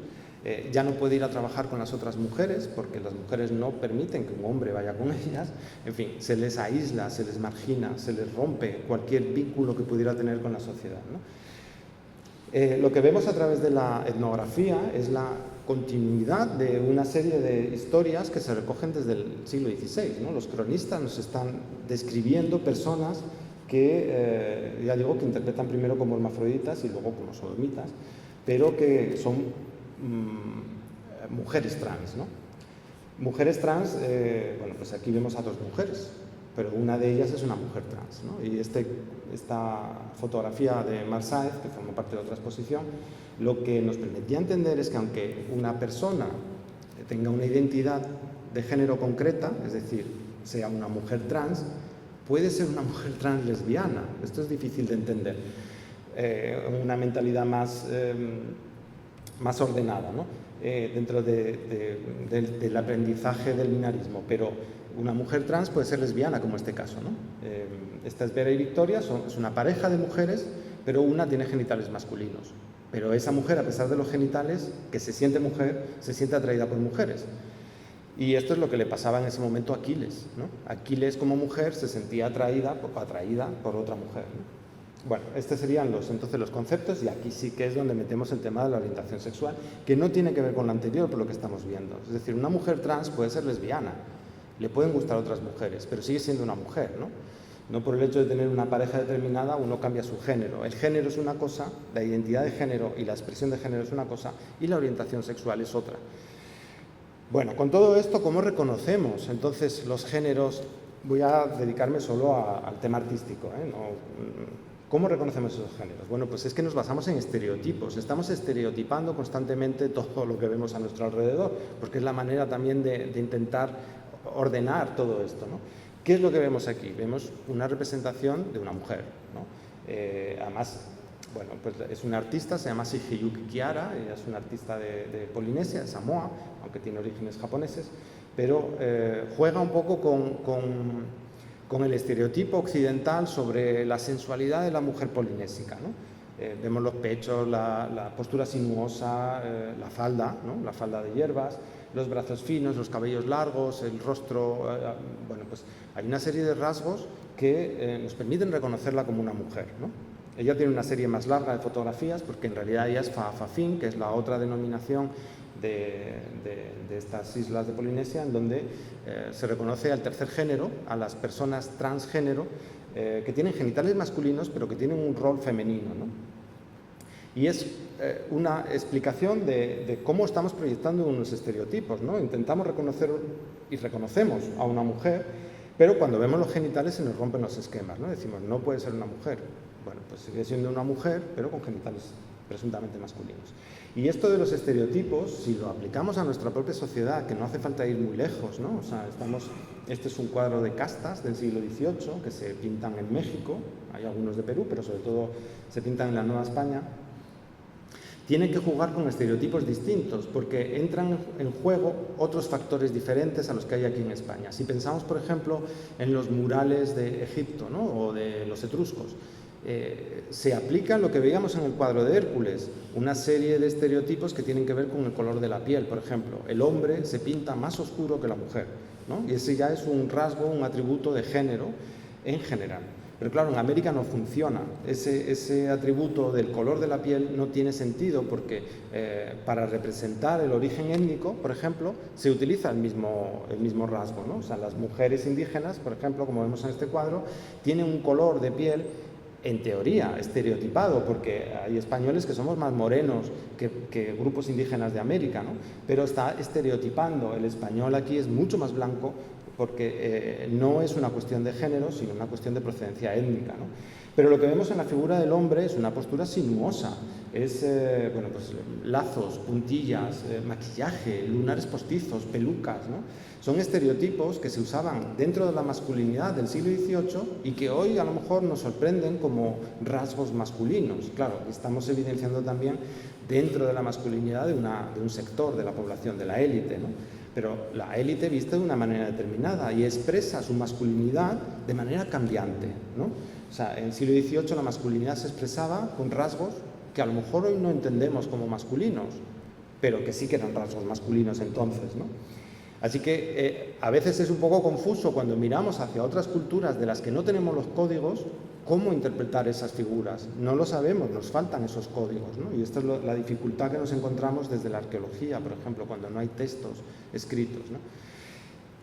Ya no puede ir a trabajar con las otras mujeres, porque las mujeres no permiten que un hombre vaya con ellas. En fin, se les aísla, se les margina, se les rompe cualquier vínculo que pudiera tener con la sociedad, ¿no? Lo que vemos a través de la etnografía es la continuidad de una serie de historias que se recogen desde el siglo XVI, ¿no? Los cronistas nos están describiendo personas que, ya digo, que interpretan primero como hermafroditas y luego como sodomitas, pero que son mujeres trans, ¿no? Mujeres trans, bueno, pues aquí vemos a dos mujeres, pero una de ellas es una mujer trans, ¿no? Y esta fotografía de Marsaez, que formó parte de otra exposición, lo que nos permitía entender es que aunque una persona tenga una identidad de género concreta, es decir, sea una mujer trans, puede ser una mujer trans lesbiana. Esto es difícil de entender, una mentalidad más ordenada, ¿no? Dentro del aprendizaje del binarismo, pero una mujer trans puede ser lesbiana, como este caso, ¿no? Esta es Vera y Victoria, es una pareja de mujeres, pero una tiene genitales masculinos. Pero esa mujer, a pesar de los genitales, que se siente mujer, se siente atraída por mujeres. Y esto es lo que le pasaba en ese momento a Aquiles, ¿no? Aquiles como mujer se sentía atraída por otra mujer, ¿no? Bueno, estos serían entonces los conceptos, y aquí sí que es donde metemos el tema de la orientación sexual, que no tiene que ver con lo anterior, por lo que estamos viendo. Es decir, una mujer trans puede ser lesbiana, le pueden gustar otras mujeres, pero sigue siendo una mujer, ¿no? No por el hecho de tener una pareja determinada uno cambia su género. El género es una cosa, la identidad de género y la expresión de género es una cosa, y la orientación sexual es otra. Bueno, con todo esto, ¿cómo reconocemos entonces los géneros? Voy a dedicarme solo al tema artístico, ¿Cómo reconocemos esos géneros? Bueno, pues es que nos basamos en estereotipos. Estamos estereotipando constantemente todo lo que vemos a nuestro alrededor, porque es la manera también de intentar ordenar todo esto, ¿no? ¿Qué es lo que vemos aquí? Vemos una representación de una mujer, ¿no? Además, bueno, pues es una artista, se llama Shigeyuki Kiara, ella es una artista de Polinesia, de Samoa, aunque tiene orígenes japoneses, pero juega un poco con el estereotipo occidental sobre la sensualidad de la mujer polinésica, ¿no? Vemos los pechos, la postura sinuosa, la falda, ¿no? La falda de hierbas, los brazos finos, los cabellos largos, el rostro. Bueno, pues hay una serie de rasgos que nos permiten reconocerla como una mujer, ¿no? Ella tiene una serie más larga de fotografías, porque en realidad ella es Fa'afafin, que es la otra denominación de estas islas de Polinesia, en donde se reconoce al tercer género, a las personas transgénero, que tienen genitales masculinos, pero que tienen un rol femenino, ¿no? Y es una explicación de cómo estamos proyectando unos estereotipos, ¿no? Intentamos reconocer y reconocemos a una mujer, pero cuando vemos los genitales se nos rompen los esquemas, ¿no? Decimos, no puede ser una mujer. Bueno, pues sigue siendo una mujer, pero con genitales presuntamente masculinos. Y esto de los estereotipos, si lo aplicamos a nuestra propia sociedad, que no hace falta ir muy lejos, ¿no? O sea, este es un cuadro de castas del siglo XVIII que se pintan en México, hay algunos de Perú, pero sobre todo se pintan en la Nueva España. Tienen que jugar con estereotipos distintos, porque entran en juego otros factores diferentes a los que hay aquí en España. Si pensamos, por ejemplo, en los murales de Egipto, ¿no? O de los etruscos, se aplica lo que veíamos en el cuadro de Hércules, una serie de estereotipos que tienen que ver con el color de la piel. Por ejemplo, el hombre se pinta más oscuro que la mujer, ¿no? Y ese ya es un rasgo, un atributo de género en general. Pero claro, en América no funciona. Ese atributo del color de la piel no tiene sentido, porque para representar el origen étnico, por ejemplo, se utiliza el mismo rasgo, ¿no? O sea, las mujeres indígenas, por ejemplo, como vemos en este cuadro, tienen un color de piel, en teoría, estereotipado, porque hay españoles que somos más morenos que grupos indígenas de América, ¿no? Pero está estereotipando. El español aquí es mucho más blanco, porque no es una cuestión de género, sino una cuestión de procedencia étnica, ¿no? Pero lo que vemos en la figura del hombre es una postura sinuosa, es bueno, pues, lazos, puntillas, maquillaje, lunares postizos, pelucas, ¿no? Son estereotipos que se usaban dentro de la masculinidad del siglo XVIII y que hoy a lo mejor nos sorprenden como rasgos masculinos. Claro, estamos evidenciando también dentro de la masculinidad de un sector de la población, de la élite, ¿no? Pero la élite viste de una manera determinada y expresa su masculinidad de manera cambiante, ¿no? O sea, en el siglo XVIII la masculinidad se expresaba con rasgos que a lo mejor hoy no entendemos como masculinos, pero que sí que eran rasgos masculinos entonces, ¿no? Así que a veces es un poco confuso cuando miramos hacia otras culturas de las que no tenemos los códigos, cómo interpretar esas figuras. No lo sabemos, nos faltan esos códigos, ¿no? Y esta es la dificultad que nos encontramos desde la arqueología, por ejemplo, cuando no hay textos escritos, ¿no?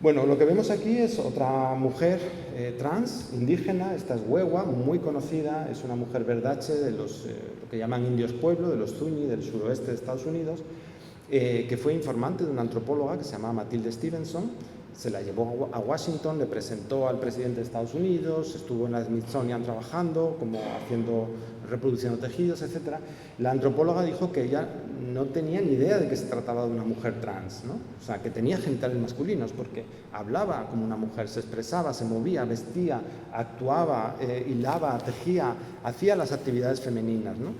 Bueno, lo que vemos aquí es otra mujer trans, indígena. Esta es Huehua, muy conocida, es una mujer verdache de lo que llaman indios pueblo, de los Zuni, del suroeste de Estados Unidos, que fue informante de una antropóloga que se llamaba Matilde Stevenson. Se la llevó a Washington, le presentó al presidente de Estados Unidos, estuvo en la Smithsonian trabajando, como haciendo, reproduciendo tejidos, etc. La antropóloga dijo que ella no tenía ni idea de que se trataba de una mujer trans, ¿no? O sea, que tenía genitales masculinos, porque hablaba como una mujer, se expresaba, se movía, vestía, actuaba, hilaba, tejía, hacía las actividades femeninas, ¿no?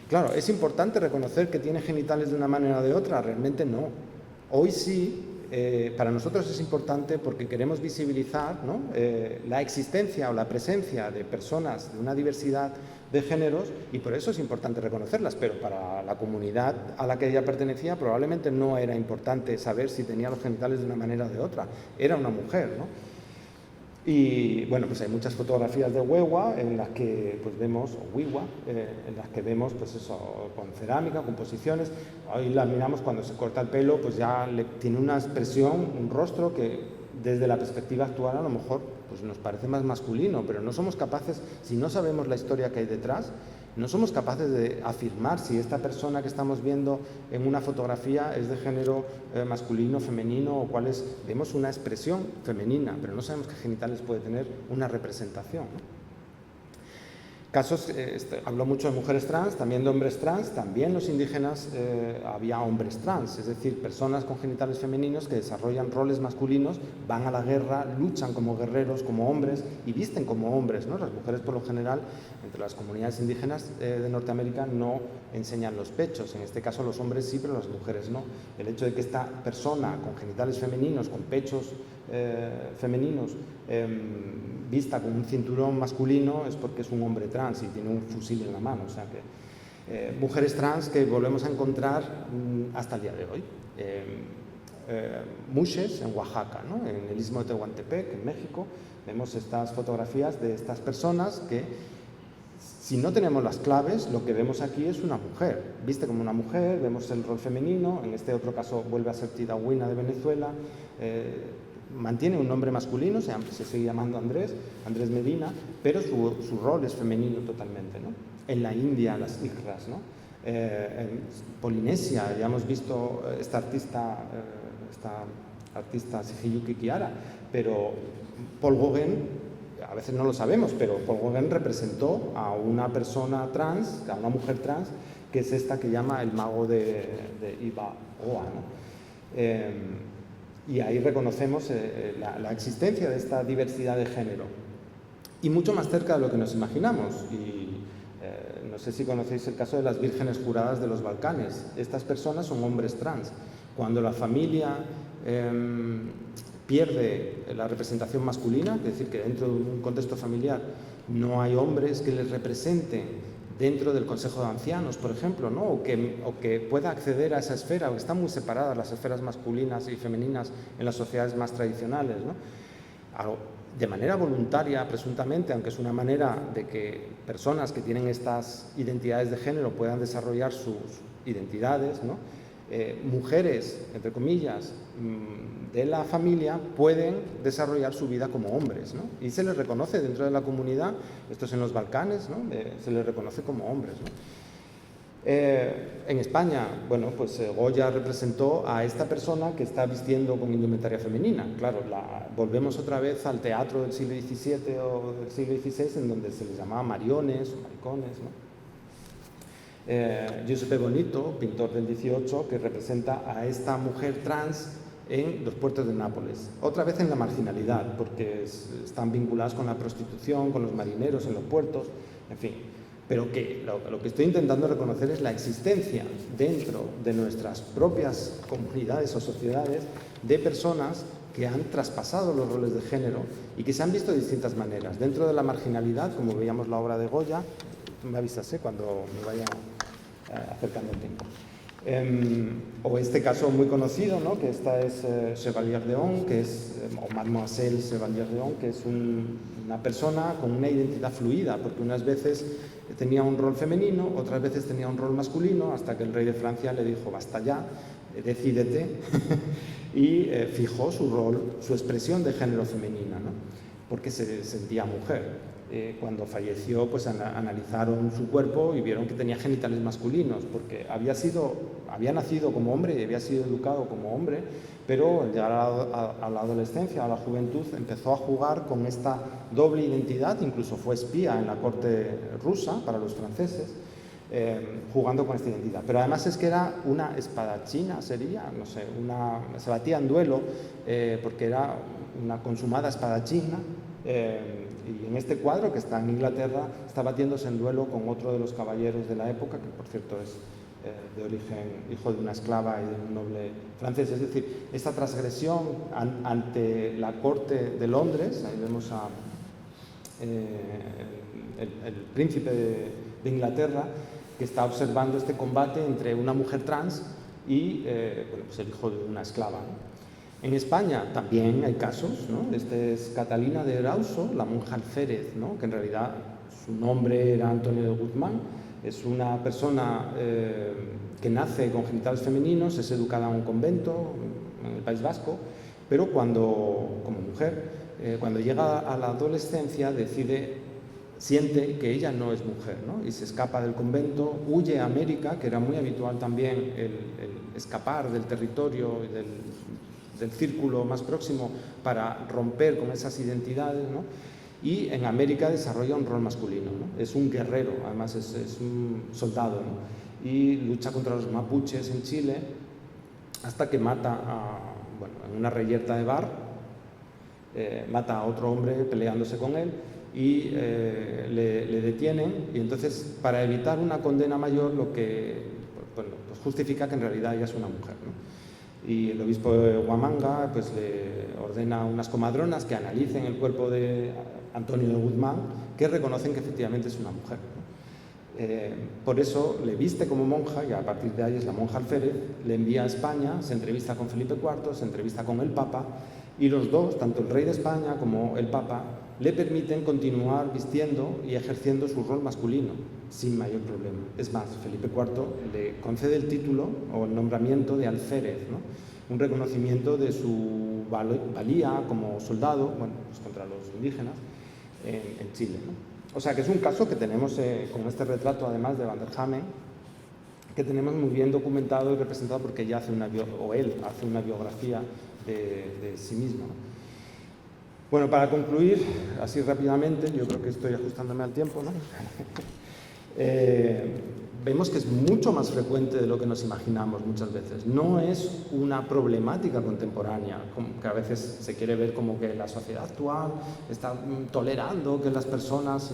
Claro, es importante reconocer que tiene genitales de una manera o de otra, realmente no. Hoy sí. Para nosotros es importante porque queremos visibilizar, ¿no? La existencia o la presencia de personas de una diversidad de géneros, y por eso es importante reconocerlas, pero para la comunidad a la que ella pertenecía probablemente no era importante saber si tenía los genitales de una manera o de otra, era una mujer, ¿no? Y bueno, pues hay muchas fotografías de Huehua en las que pues vemos, o Huihua, en las que vemos pues eso, con cerámica, composiciones. Ahí las miramos cuando se corta el pelo, pues ya tiene una expresión, un rostro que desde la perspectiva actual a lo mejor pues nos parece más masculino, pero no somos capaces, si no sabemos la historia que hay detrás, no somos capaces de afirmar si esta persona que estamos viendo en una fotografía es de género masculino, femenino o cuál es. Vemos una expresión femenina, pero no sabemos qué genitales puede tener una representación, ¿no? Casos, habló mucho de mujeres trans, también de hombres trans, también los indígenas había hombres trans, es decir, personas con genitales femeninos que desarrollan roles masculinos, van a la guerra, luchan como guerreros, como hombres y visten como hombres, ¿no? Las mujeres por lo general, entre las comunidades indígenas de Norteamérica, no enseñan los pechos, en este caso los hombres sí, pero las mujeres no. El hecho de que esta persona con genitales femeninos, con pechos femeninos, vista con un cinturón masculino es porque es un hombre trans y tiene un fusil en la mano. O sea que mujeres trans que volvemos a encontrar hasta el día de hoy. Muxes en Oaxaca, ¿no? En el istmo de Tehuantepec, en México, vemos estas fotografías de estas personas que, si no tenemos las claves, lo que vemos aquí es una mujer, viste como una mujer, vemos el rol femenino, en este otro caso vuelve a ser Tidagüina de Venezuela, mantiene un nombre masculino, se sigue llamando Andrés Medina, pero su rol es femenino totalmente, ¿no? En la India, las Igras, ¿no? En Polinesia, ya hemos visto esta artista Sihiyuki Kiara, pero Paul Gauguin, a veces no lo sabemos, pero Paul Gauguin representó a una persona trans, a una mujer trans, que es esta que llama el mago de Ibaoa, ¿no? Y ahí reconocemos la existencia de esta diversidad de género. Y mucho más cerca de lo que nos imaginamos. Y no sé si conocéis el caso de las vírgenes juradas de los Balcanes. Estas personas son hombres trans. Cuando la familia pierde la representación masculina, es decir, que dentro de un contexto familiar no hay hombres que les representen dentro del Consejo de Ancianos, por ejemplo, ¿no? o que pueda acceder a esa esfera, o que están muy separadas las esferas masculinas y femeninas en las sociedades más tradicionales, ¿no? De manera voluntaria, presuntamente, aunque es una manera de que personas que tienen estas identidades de género puedan desarrollar sus identidades, ¿no? Mujeres, entre comillas, de la familia pueden desarrollar su vida como hombres, ¿no? Y se les reconoce dentro de la comunidad, esto es en los Balcanes, ¿no? Se les reconoce como hombres, ¿no? En España, bueno, pues Goya representó a esta persona que está vistiendo con indumentaria femenina. Claro, volvemos otra vez al teatro del siglo XVII o del siglo XVI, en donde se les llamaba mariones o maricones, ¿no? Giuseppe Bonito, pintor del XVIII, que representa a esta mujer trans en los puertos de Nápoles. Otra vez en la marginalidad, porque están vinculadas con la prostitución, con los marineros en los puertos, en fin. Pero que lo que estoy intentando reconocer es la existencia dentro de nuestras propias comunidades o sociedades de personas que han traspasado los roles de género y que se han visto de distintas maneras. Dentro de la marginalidad, como veíamos la obra de Goya, me avisas cuando me vaya acercando el tiempo. O este caso muy conocido, ¿no? Que esta es Chevalier d'Eon, que es, o Mademoiselle Chevalier d'Eon, que es una persona con una identidad fluida, porque unas veces tenía un rol femenino, otras veces tenía un rol masculino, hasta que el rey de Francia le dijo, basta ya, decídete, y fijó su rol, su expresión de género femenina, ¿no? Porque se sentía mujer. Cuando falleció, pues analizaron su cuerpo y vieron que tenía genitales masculinos, porque había nacido como hombre y había sido educado como hombre, pero al llegar a la adolescencia, a la juventud, empezó a jugar con esta doble identidad, incluso fue espía en la corte rusa para los franceses, jugando con esta identidad. Pero además es que era una espadachina, sería, no sé, se batía en duelo, porque era una consumada espadachina, y en este cuadro, que está en Inglaterra, está batiéndose en duelo con otro de los caballeros de la época, que por cierto es de origen, hijo de una esclava y de un noble francés. Es decir, esta transgresión ante la corte de Londres, ahí vemos el príncipe de Inglaterra, que está observando este combate entre una mujer trans y bueno, pues el hijo de una esclava, ¿no? En España también hay casos, ¿no? Este es Catalina de Erauso, la monja alférez, ¿no? Que en realidad su nombre era Antonio de Guzmán. Es una persona que nace con genitales femeninos, es educada en un convento en el País Vasco, pero como mujer, cuando llega a la adolescencia siente que ella no es mujer, ¿no? Y se escapa del convento, huye a América, que era muy habitual también el escapar del territorio y del círculo más próximo para romper con esas identidades, ¿no? Y en América desarrolla un rol masculino, ¿no? Es un guerrero, además es un soldado, ¿no? Y lucha contra los mapuches en Chile hasta que mata en una reyerta de bar, mata a otro hombre peleándose con él y le detienen, y entonces para evitar una condena mayor pues justifica que en realidad ella es una mujer, ¿no? Y el obispo de Huamanga pues le ordena a unas comadronas que analicen el cuerpo de Antonio de Guzmán, que reconocen que efectivamente es una mujer, ¿no? Por eso le viste como monja, y a partir de ahí es la monja alférez, le envía a España, se entrevista con Felipe IV, se entrevista con el Papa, y los dos, tanto el rey de España como el Papa, le permiten continuar vistiendo y ejerciendo su rol masculino sin mayor problema. Es más, Felipe IV le concede el título o el nombramiento de alférez, ¿no? Un reconocimiento de su valía como soldado, pues contra los indígenas en Chile, ¿no? O sea que es un caso que tenemos con este retrato, además de Van der Hamen, que tenemos muy bien documentado y representado porque él hace una biografía de sí mismo, ¿no? Bueno, para concluir, así rápidamente, yo creo que estoy ajustándome al tiempo, ¿no? Vemos que es mucho más frecuente de lo que nos imaginamos muchas veces. No es una problemática contemporánea, como que a veces se quiere ver como que la sociedad actual está tolerando que las personas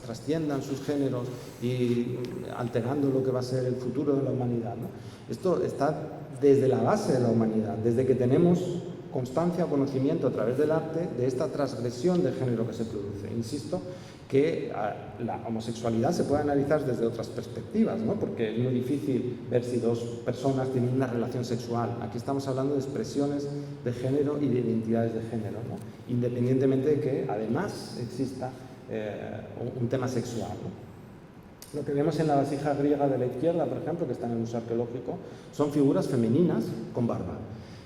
trasciendan sus géneros y alterando lo que va a ser el futuro de la humanidad, ¿no? Esto está desde la base de la humanidad, desde que tenemos constancia o conocimiento a través del arte de esta transgresión de género que se produce. Insisto que la homosexualidad se puede analizar desde otras perspectivas, ¿no? Porque es muy difícil ver si dos personas tienen una relación sexual. Aquí estamos hablando de expresiones de género y de identidades de género, ¿no? Independientemente de que además exista un tema sexual, ¿no? Lo que vemos en la vasija griega de la izquierda, por ejemplo, que está en el Museo Arqueológico, son figuras femeninas con barba.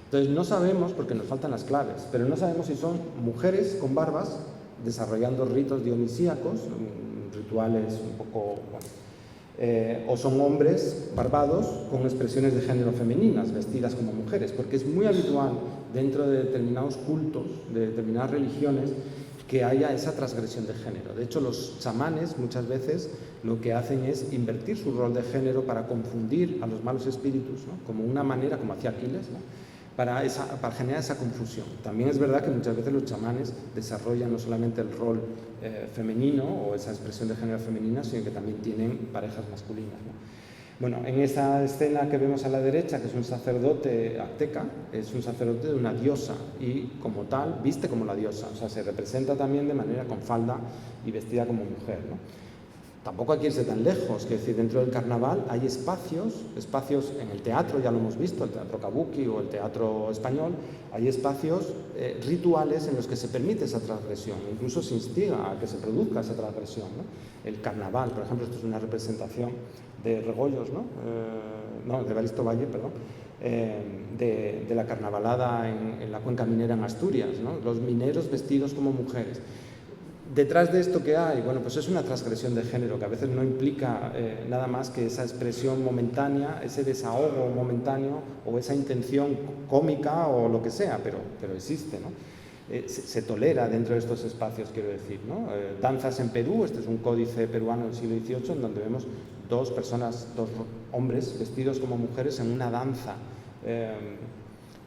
Entonces no sabemos, porque nos faltan las claves, pero no sabemos si son mujeres con barbas desarrollando ritos dionisíacos, rituales un poco, o son hombres barbados con expresiones de género femeninas, vestidas como mujeres, porque es muy habitual dentro de determinados cultos, de determinadas religiones, que haya esa transgresión de género. De hecho, los chamanes muchas veces lo que hacen es invertir su rol de género para confundir a los malos espíritus, ¿no? Como una manera, como hacía Aquiles, ¿no? Para generar esa confusión. También es verdad que muchas veces los chamanes desarrollan no solamente el rol femenino o esa expresión de género femenina, sino que también tienen parejas masculinas, ¿no? Bueno, en esa escena que vemos a la derecha, que es un sacerdote azteca, es un sacerdote de una diosa y como tal viste como la diosa, o sea, se representa también de manera con falda y vestida como mujer, ¿no? Tampoco hay que irse tan lejos, es decir, dentro del carnaval hay espacios en el teatro, ya lo hemos visto, el teatro kabuki o el teatro español, hay espacios rituales en los que se permite esa transgresión, incluso se instiga a que se produzca esa transgresión, ¿no? El carnaval, por ejemplo, esto es una representación de Regoyos, de Evaristo Valle, perdón, de la carnavalada en la cuenca minera en Asturias, ¿no? Los mineros vestidos como mujeres. Detrás de esto que hay, bueno, pues es una transgresión de género que a veces no implica nada más que esa expresión momentánea, ese desahogo momentáneo o esa intención cómica o lo que sea, pero existe, ¿no? Se tolera dentro de estos espacios, quiero decir, ¿no? Danzas en Perú, este es un códice peruano del siglo XVIII en donde vemos dos hombres vestidos como mujeres en una danza.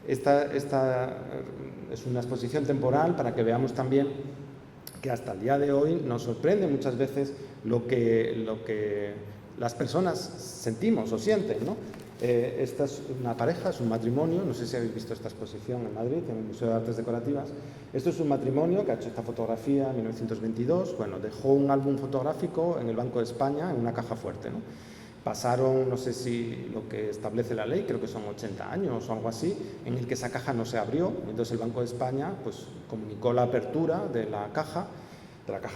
Esta es una exposición temporal para que veamos también que hasta el día de hoy nos sorprende muchas veces lo que las personas sentimos o sienten, ¿no? Esta es una pareja, es un matrimonio, no sé si habéis visto esta exposición en Madrid, en el Museo de Artes Decorativas. Esto es un matrimonio que ha hecho esta fotografía en 1922, bueno, dejó un álbum fotográfico en el Banco de España en una caja fuerte, ¿no? Pasaron, no sé si lo que establece la ley, creo que son 80 años o algo así, en el que esa caja no se abrió. Entonces el Banco de España pues, comunicó la apertura de la caja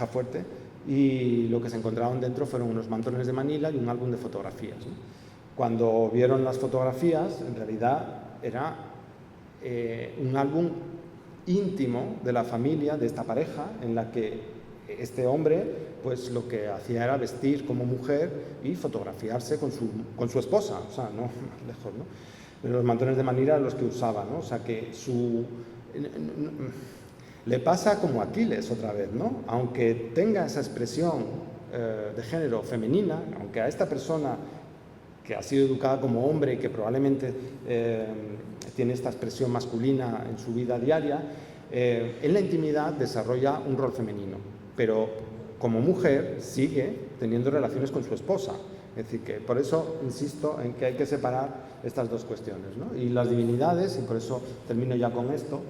fuerte, y lo que se encontraron dentro fueron unos mantones de Manila y un álbum de fotografías, ¿no? Cuando vieron las fotografías, en realidad era un álbum íntimo de la familia, de esta pareja, en la que este hombre pues lo que hacía era vestir como mujer y fotografiarse con su esposa, o sea, no más lejos, ¿no? Pero los mantones de Manila eran los que usaba, ¿no? O sea, que le pasa como a Aquiles otra vez, ¿no? Aunque tenga esa expresión de género femenina, aunque a esta persona que ha sido educada como hombre y que probablemente tiene esta expresión masculina en su vida diaria, en la intimidad desarrolla un rol femenino, pero como mujer sigue teniendo relaciones con su esposa. Es decir, que por eso insisto en que hay que separar estas dos cuestiones, ¿no? Y las divinidades, y por eso termino ya con esto,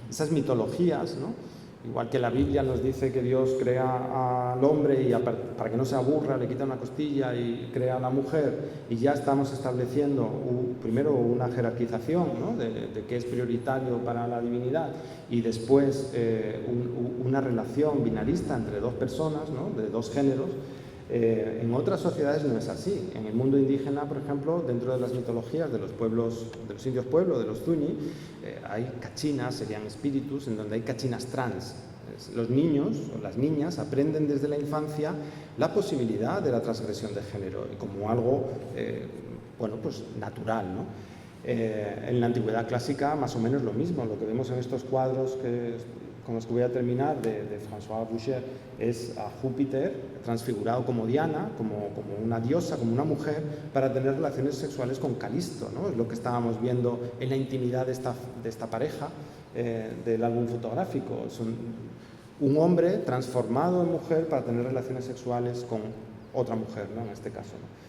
esas mitologías, ¿no? Igual que la Biblia nos dice que Dios crea al hombre y para que no se aburra le quita una costilla y crea a la mujer, y ya estamos estableciendo primero una jerarquización, ¿no? de qué es prioritario para la divinidad, y después una relación binarista entre dos personas, ¿no? De dos géneros. En otras sociedades no es así. En el mundo indígena, por ejemplo, dentro de las mitologías de los pueblos, de los indios pueblos, de los Zuni, hay cachinas, serían espíritus, en donde hay cachinas trans. Los niños o las niñas aprenden desde la infancia la posibilidad de la transgresión de género y como algo, bueno, pues natural, ¿no? En la antigüedad clásica más o menos lo mismo. Lo que vemos en estos cuadros con los que voy a terminar, de François Boucher, es a Júpiter transfigurado como Diana, como una diosa, como una mujer, para tener relaciones sexuales con Calisto, ¿no? Es lo que estábamos viendo en la intimidad de esta pareja del álbum fotográfico. Son un hombre transformado en mujer para tener relaciones sexuales con otra mujer, ¿no? En este caso, ¿no?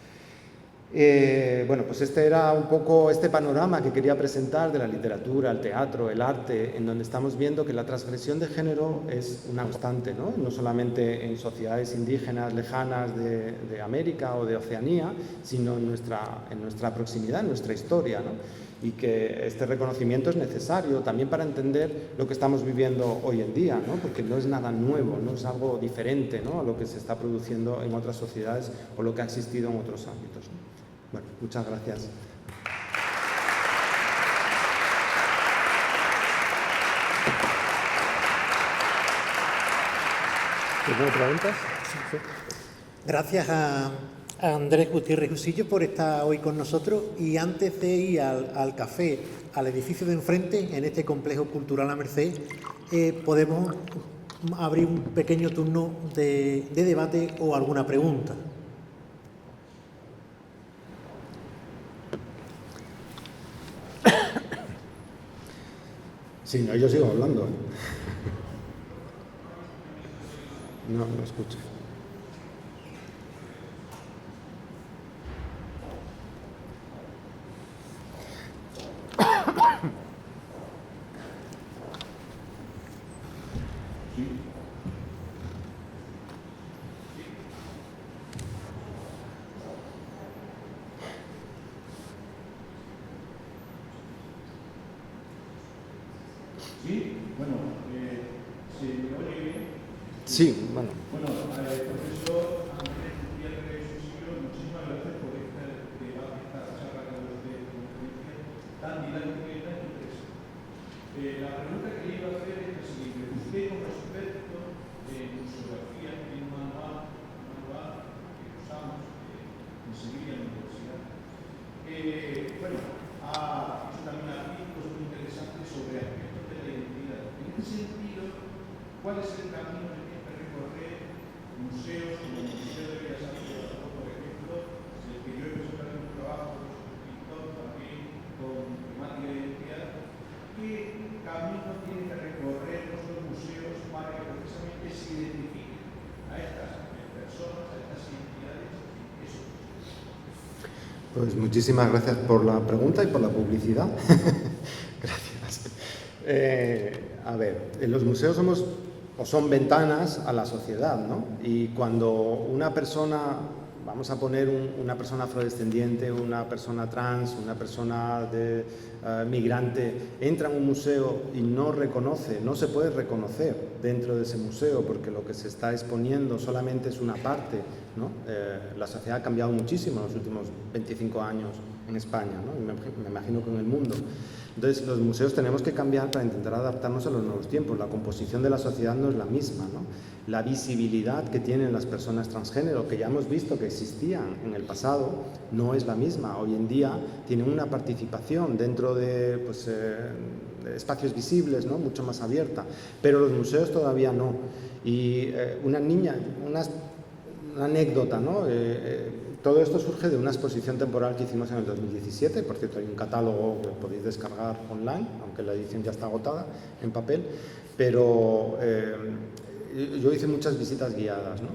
Bueno, pues este era un poco este panorama que quería presentar de la literatura, el teatro, el arte, en donde estamos viendo que la transgresión de género es una constante, ¿no? No solamente en sociedades indígenas lejanas de América o de Oceanía, sino en nuestra proximidad, en nuestra historia, ¿no? Y que este reconocimiento es necesario también para entender lo que estamos viviendo hoy en día, ¿no? Porque no es nada nuevo, no es algo diferente, ¿no? A lo que se está produciendo en otras sociedades o lo que ha existido en otros ámbitos, ¿no? Bueno, muchas gracias. ¿Tiene preguntas? Sí. Gracias a Andrés Gutiérrez Husillo por estar hoy con nosotros, y antes de ir al café, al edificio de enfrente, en este complejo cultural La Merced, podemos abrir un pequeño turno de debate o alguna pregunta. Sí, no, yo sigo hablando. No escucho. Sí, bueno, ¿se me oye bien? Sí, bueno. Bueno, profesor Andrés Gutiérrez Husillo, muchísimas gracias por esta charla que usted conferencia tan didáctica y tan interesante. La pregunta que le iba a hacer es la siguiente. Usted, como experto en museografía, tiene un manual que usamos en Sevilla, en la universidad. Bueno, ha hecho también artículos muy interesantes sobre aspectos de la identidad. En ese sentido, ¿cuál es el camino que tiene que recorrer museos como el Museo de Bellas Artes de Badajoz, por ejemplo, en el que yo he presentado un trabajo de escritor también con temática de identidad? ¿Qué camino tienen que recorrer nuestros museos para que precisamente se identifiquen a estas personas, a estas identidades? Eso. Pues muchísimas gracias por la pregunta y por la publicidad. Gracias. A ver, los museos son ventanas a la sociedad, ¿no? Y cuando una persona vamos a poner una persona afrodescendiente, una persona trans, una persona migrante, entra en un museo y no reconoce, no se puede reconocer dentro de ese museo porque lo que se está exponiendo solamente es una parte, ¿no? La sociedad ha cambiado muchísimo en los últimos 25 años en España, ¿no? Y me imagino que en el mundo. Entonces, los museos tenemos que cambiar para intentar adaptarnos a los nuevos tiempos. La composición de la sociedad no es la misma, ¿no? La visibilidad que tienen las personas transgénero, que ya hemos visto que existían en el pasado, no es la misma. Hoy en día tienen una participación dentro de, pues, de espacios visibles, ¿no? Mucho más abierta, pero los museos todavía no. Y una anécdota, ¿no? Todo esto surge de una exposición temporal que hicimos en el 2017, por cierto hay un catálogo que podéis descargar online, aunque la edición ya está agotada en papel, pero yo hice muchas visitas guiadas, ¿no?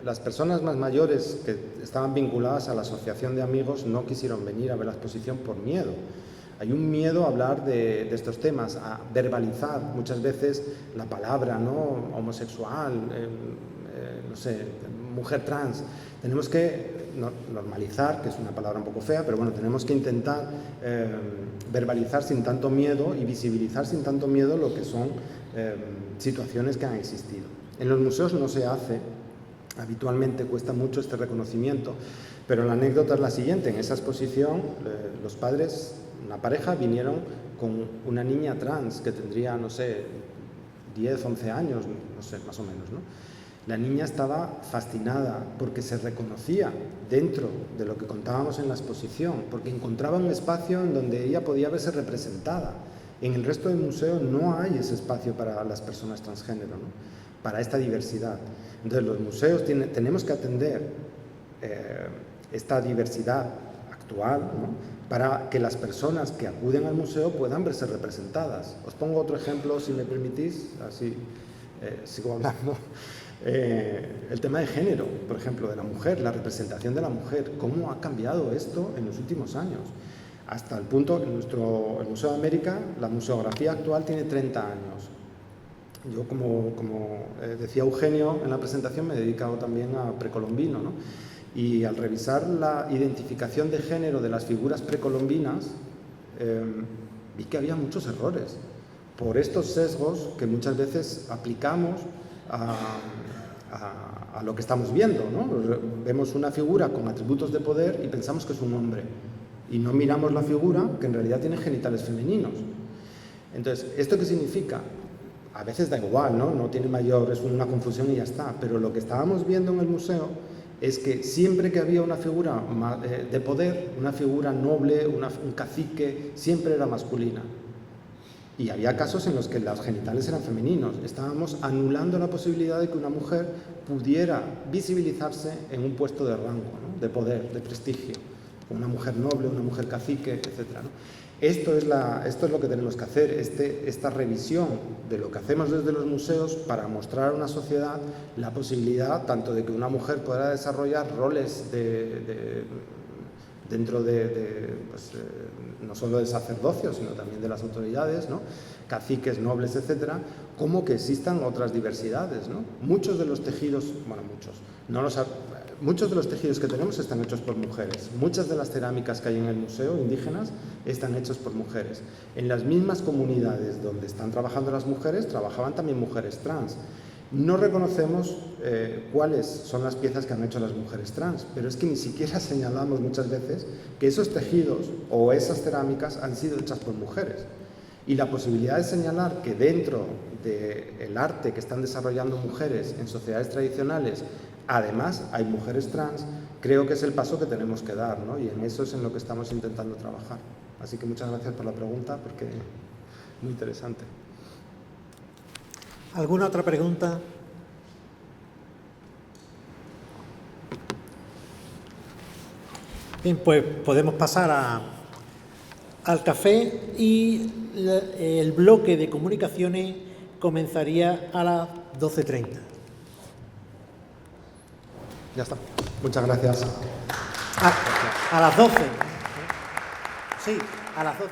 Las personas más mayores que estaban vinculadas a la asociación de amigos no quisieron venir a ver la exposición por miedo. Hay un miedo a hablar de estos temas, a verbalizar muchas veces la palabra, ¿no? Homosexual, no sé, mujer trans. Tenemos que normalizar, que es una palabra un poco fea, pero bueno, tenemos que intentar verbalizar sin tanto miedo y visibilizar sin tanto miedo lo que son situaciones que han existido. En los museos no se hace, habitualmente cuesta mucho este reconocimiento, pero la anécdota es la siguiente. En esa exposición los padres, una pareja, vinieron con una niña trans que tendría, no sé, 10, 11 años, no sé, más o menos, ¿no? La niña estaba fascinada porque se reconocía dentro de lo que contábamos en la exposición, porque encontraba un espacio en donde ella podía verse representada. En el resto del museo no hay ese espacio para las personas transgénero, ¿no? Para esta diversidad. Entonces los museos tenemos que atender esta diversidad actual, ¿no? Para que las personas que acuden al museo puedan verse representadas. Os pongo otro ejemplo, si me permitís, así sigo hablando. El tema de género, por ejemplo, de la mujer, la representación de la mujer, cómo ha cambiado esto en los últimos años, hasta el punto que el Museo de América, la museografía actual tiene 30 años. Yo, como decía Eugenio en la presentación, me he dedicado también a precolombino, ¿no? Y al revisar la identificación de género de las figuras precolombinas, vi que había muchos errores por estos sesgos que muchas veces aplicamos a lo que estamos viendo, ¿no? Vemos una figura con atributos de poder y pensamos que es un hombre y no miramos la figura que en realidad tiene genitales femeninos. Entonces, ¿esto qué significa? A veces da igual, ¿no? No tiene mayor, es una confusión y ya está, pero lo que estábamos viendo en el museo es que siempre que había una figura de poder, una figura noble, un cacique, siempre era masculina. Y había casos en los que los genitales eran femeninos. Estábamos anulando la posibilidad de que una mujer pudiera visibilizarse en un puesto de rango, ¿no? De poder, de prestigio. Una mujer noble, una mujer cacique, etc., ¿no? Esto es lo que tenemos que hacer, esta revisión de lo que hacemos desde los museos para mostrar a una sociedad la posibilidad tanto de que una mujer pueda desarrollar roles dentro pues, no solo del sacerdocio, sino también de las autoridades, ¿no? Caciques, nobles, etcétera, como que existan otras diversidades, ¿no? Muchos de los tejidos, bueno, muchos de los tejidos que tenemos están hechos por mujeres. Muchas de las cerámicas que hay en el museo indígenas están hechas por mujeres. En las mismas comunidades donde están trabajando las mujeres, trabajaban también mujeres trans. No reconocemos cuáles son las piezas que han hecho las mujeres trans, pero es que ni siquiera señalamos muchas veces que esos tejidos o esas cerámicas han sido hechas por mujeres. Y la posibilidad de señalar que dentro del arte que están desarrollando mujeres en sociedades tradicionales, además hay mujeres trans, creo que es el paso que tenemos que dar, ¿no? Y en eso es en lo que estamos intentando trabajar. Así que muchas gracias por la pregunta, porque es muy interesante. ¿Alguna otra pregunta? Bien, pues podemos pasar al café y el bloque de comunicaciones comenzaría a las 12:30. Ya está. Muchas gracias. A las 12. Sí, a las 12.